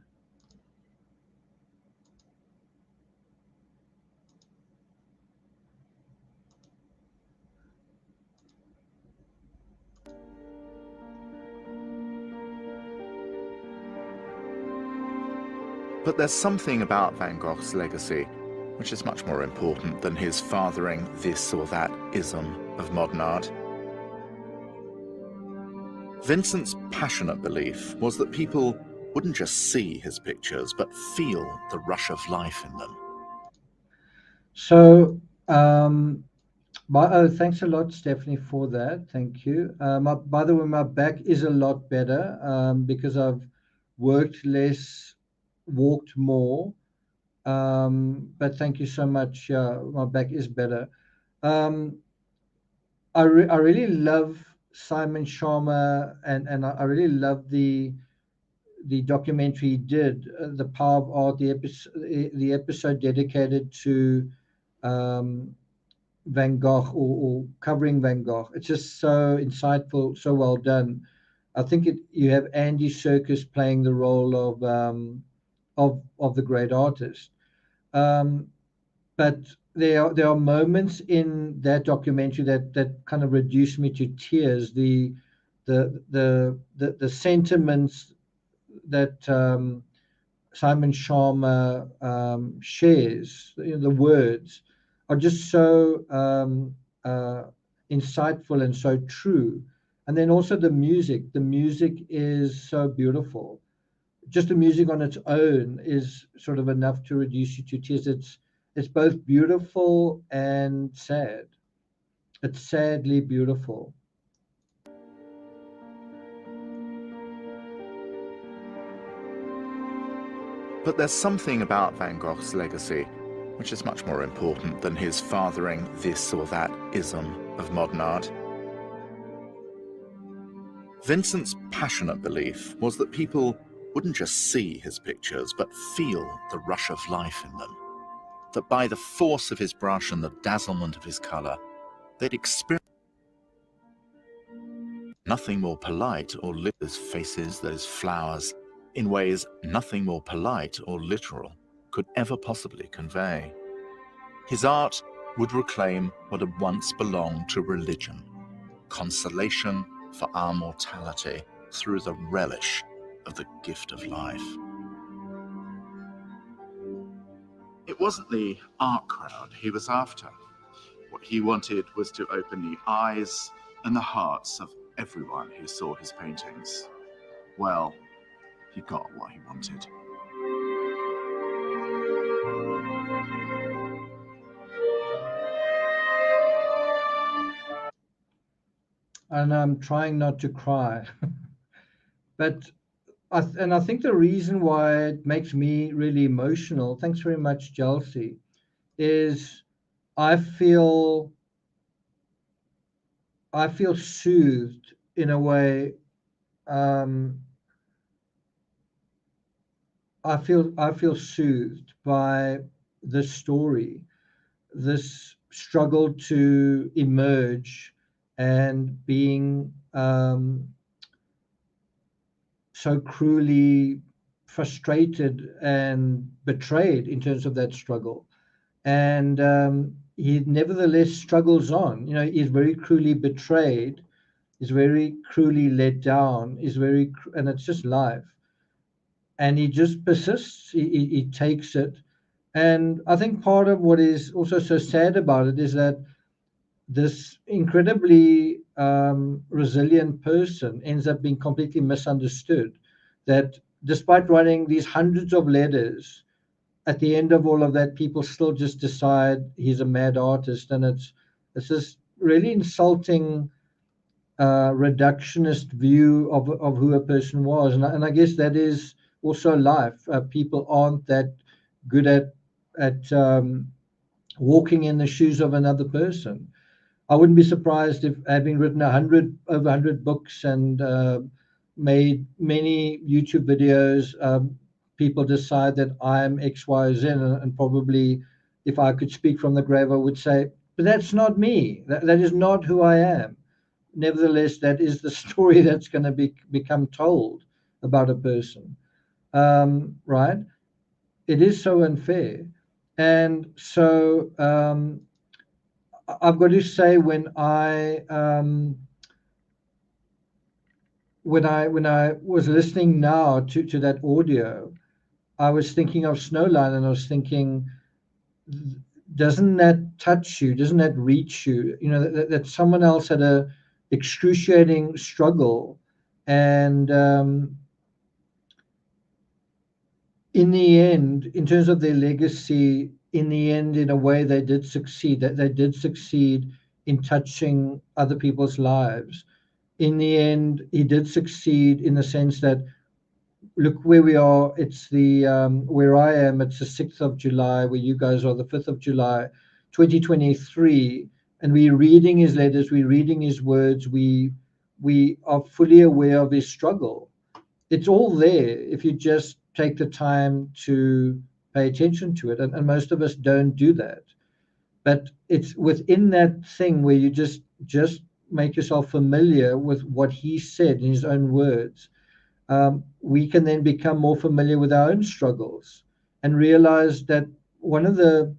But there's something about Van Gogh's legacy which is much more important than his fathering this or that ism of modern art. Vincent's passionate belief was that people wouldn't just see his pictures, but feel the rush of life in them.
So, thanks a lot, Stephanie, for that. Thank you. By the way, my back is a lot better because I've worked less, walked more. But thank you so much. My back is better. I really love Simon Sharma, and I really love the documentary he did, The Power of Art, the episode dedicated to Van Gogh or covering Van Gogh. It's just so insightful, so well done. I think you have Andy Serkis playing the role of the great artist. But there are moments in that documentary that kind of reduce me to tears. The sentiments that Simon Sharma shares, the words, are just so insightful and so true. And then also the music. The music is so beautiful. Just the music on its own is sort of enough to reduce you to tears. It's both beautiful and sad. It's sadly beautiful.
But there's something about Van Gogh's legacy which is much more important than his fathering this or that ism of modern art. Vincent's passionate belief was that people wouldn't just see his pictures, but feel the rush of life in them. That by the force of his brush and the dazzlement of his colour, they'd experience nothing more polite or those faces, those flowers, in ways nothing more polite or literal could ever possibly convey. His art would reclaim what had once belonged to religion, consolation for our mortality through the relish of the gift of life. It wasn't the art crowd he was after. What he wanted was to open the eyes and the hearts of everyone who saw his paintings. Well, he got what he wanted.
And I'm trying not to cry. But I think the reason why it makes me really emotional, thanks very much, Chelsea, is I feel soothed in a way. I feel soothed by this story, this struggle to emerge and being so cruelly frustrated and betrayed in terms of that struggle. And he nevertheless struggles on. You know, he's very cruelly betrayed, he's very cruelly let down, and it's just life. And he just persists, he takes it. And I think part of what is also so sad about it is that this incredibly resilient person ends up being completely misunderstood. That despite writing these hundreds of letters, at the end of all of that, people still just decide he's a mad artist, and it's this really insulting reductionist view of who a person was. And I guess that is also life. People aren't that good at walking in the shoes of another person. I wouldn't be surprised if, having written over 100 books and made many YouTube videos, people decide that I'm X, Y, Z, and probably, if I could speak from the grave, I would say, but that's not me. That is not who I am. Nevertheless, that is the story that's going to become told about a person, right? It is so unfair. And so I've got to say, when I was listening now to that audio, I was thinking of Snowline, and I was thinking, doesn't that touch you? Doesn't that reach you? You know, that someone else had a excruciating struggle, and in the end, in terms of their legacy, in the end, in a way, they did succeed. That they did succeed in touching other people's lives. In the end, he did succeed in the sense that, look where we are. It's the where I am. It's the 6th of July, where you guys are the 5th of July, 2023, and we're reading his letters. We're reading his words. We are fully aware of his struggle. It's all there if you just take the time to pay attention to it, and most of us don't do that. But it's within that thing where you just make yourself familiar with what he said in his own words. We can then become more familiar with our own struggles and realize that one of the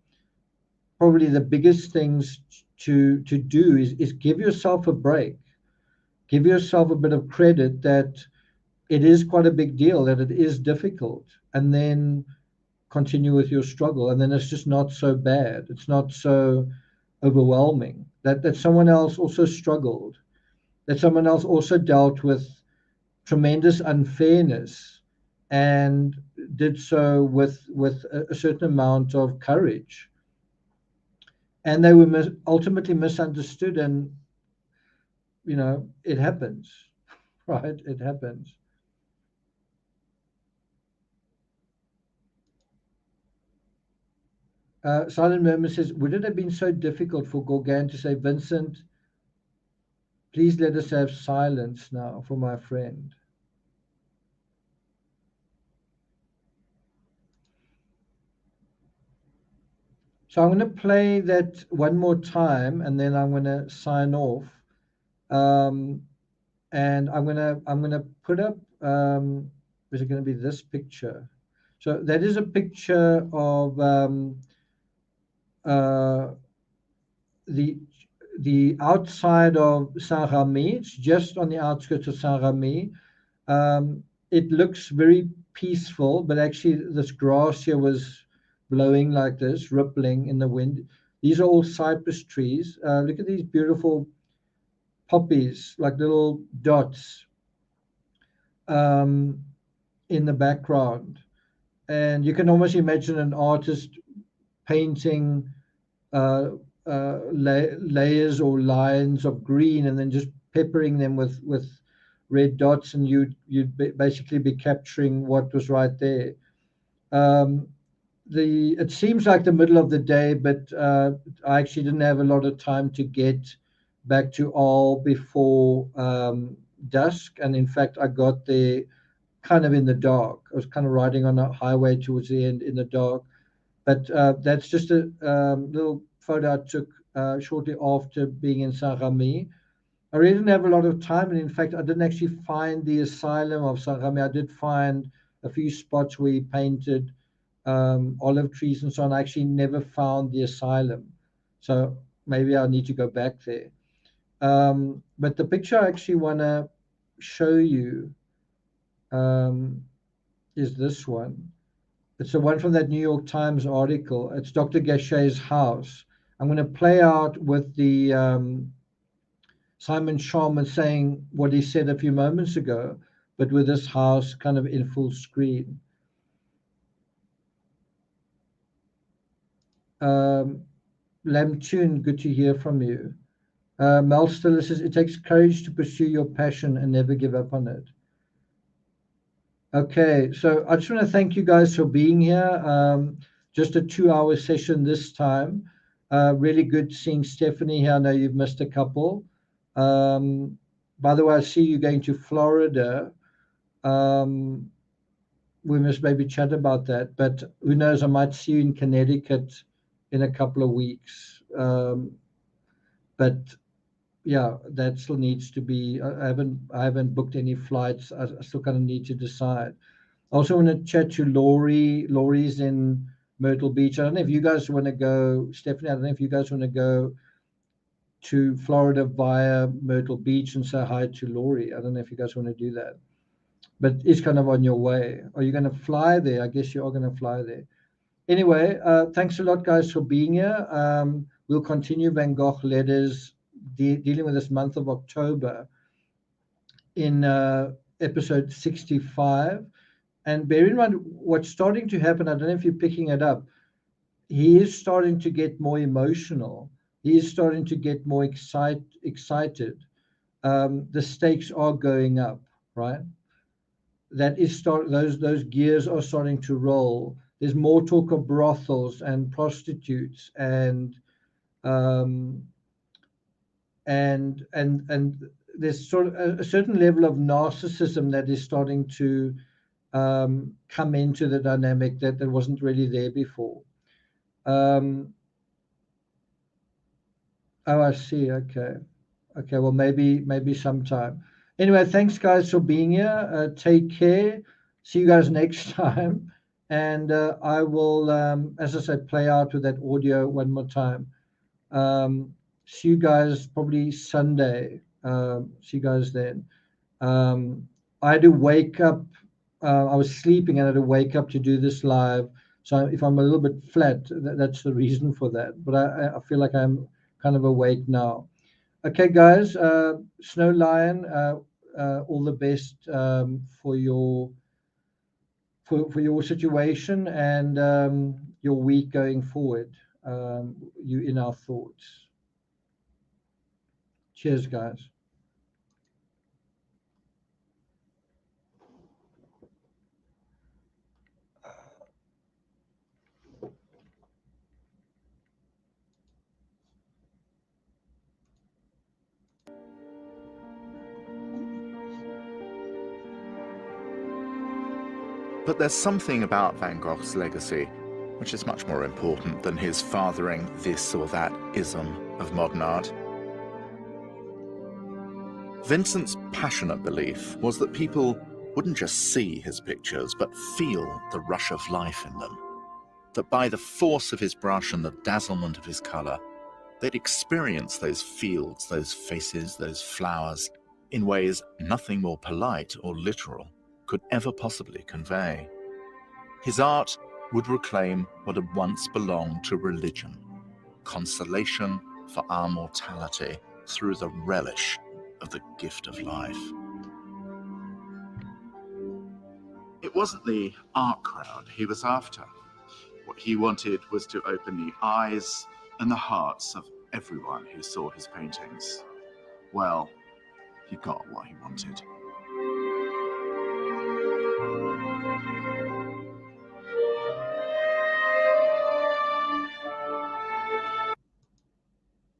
probably the biggest things to do is give yourself a break, give yourself a bit of credit that it is quite a big deal, that it is difficult, and then continue with your struggle. And then it's just not so bad. It's not so overwhelming. That someone else also struggled, that someone else also dealt with tremendous unfairness and did so with a certain amount of courage. And they were ultimately misunderstood, and you know, it happens, right? It happens. Silent Murmur says, would it have been so difficult for Gauguin to say, Vincent, please let us have silence now for my friend? So I'm going to play that one more time, and then I'm going to sign off. And I'm gonna put up. Is it going to be this picture? So that is a picture of the outside of Saint-Remy. It's just on the outskirts of Saint-Remy. It looks very peaceful, but actually this grass here was blowing like this, rippling in the wind. These are all cypress trees. Look at these beautiful poppies, like little dots in the background. And you can almost imagine an artist painting layers or lines of green and then just peppering them with red dots, and you'd basically be capturing what was right there. It seems like the middle of the day, but I actually didn't have a lot of time to get back to Arles before dusk, and in fact I got there kind of in the dark. I was kind of riding on a highway towards the end in the dark. But that's just a little photo I took shortly after being in Saint-Remy. I really didn't have a lot of time, and in fact, I didn't actually find the asylum of Saint-Remy. I did find a few spots where he painted olive trees and so on. I actually never found the asylum, so maybe I need to go back there. But the picture I actually want to show you is this one. It's the one from that New York Times article. It's Dr. Gachet's house. I'm going to play out with the Simon Sharman saying what he said a few moments ago, but with this house kind of in full screen. Lamtune, good to hear from you. Mel Stiller says, it takes courage to pursue your passion and never give up on it. Okay, so I just want to thank you guys for being here. Just a 2-hour session this time. Really good seeing Stephanie here. I know you've missed a couple. By the way, I see you going to Florida. We must maybe chat about that, but who knows, I might see you in Connecticut in a couple of weeks. But yeah, that still needs to be. I haven't booked any flights. I still kind of need to decide. I also want to chat to Laurie. Laurie's in Myrtle Beach. I don't know if you guys want to go, Stephanie. I don't know if you guys want to go to Florida via Myrtle Beach and say hi to Laurie. I don't know if you guys want to do that, but it's kind of on your way. Are you going to fly there? I guess you are going to fly there. Anyway, thanks a lot, guys, for being here. We'll continue Van Gogh letters dealing with this month of October in episode 65. And bear in mind what's starting to happen. I don't know if you're picking it up. He is starting to get more emotional. He is starting to get more excited. The stakes are going up, right? That is those gears are starting to roll. There's more talk of brothels and prostitutes and there's sort of a certain level of narcissism that is starting to come into the dynamic that wasn't really there before. Oh, I see. Okay. Well, maybe sometime. Anyway, thanks, guys, for being here. Take care. See you guys next time. And I will, as I said, play out with that audio one more time. See you guys probably Sunday. See you guys then. I had to wake up. I was sleeping and I had to wake up to do this live. So if I'm a little bit flat, that's the reason for that. But I feel like I'm kind of awake now. Okay, guys. Snow Lion, all the best for your situation and your week going forward. You in our thoughts. Cheers, guys.
But there's something about Van Gogh's legacy which is much more important than his fathering this or that ism of modern art. Vincent's passionate belief was that people wouldn't just see his pictures, but feel the rush of life in them. That by the force of his brush and the dazzlement of his colour, they'd experience those fields, those faces, those flowers, in ways nothing more polite or literal could ever possibly convey. His art would reclaim what had once belonged to religion, consolation for our mortality through the relish of the gift of life. It wasn't the art crowd he was after. What he wanted was to open the eyes and the hearts of everyone who saw his paintings. Well, he got what he wanted.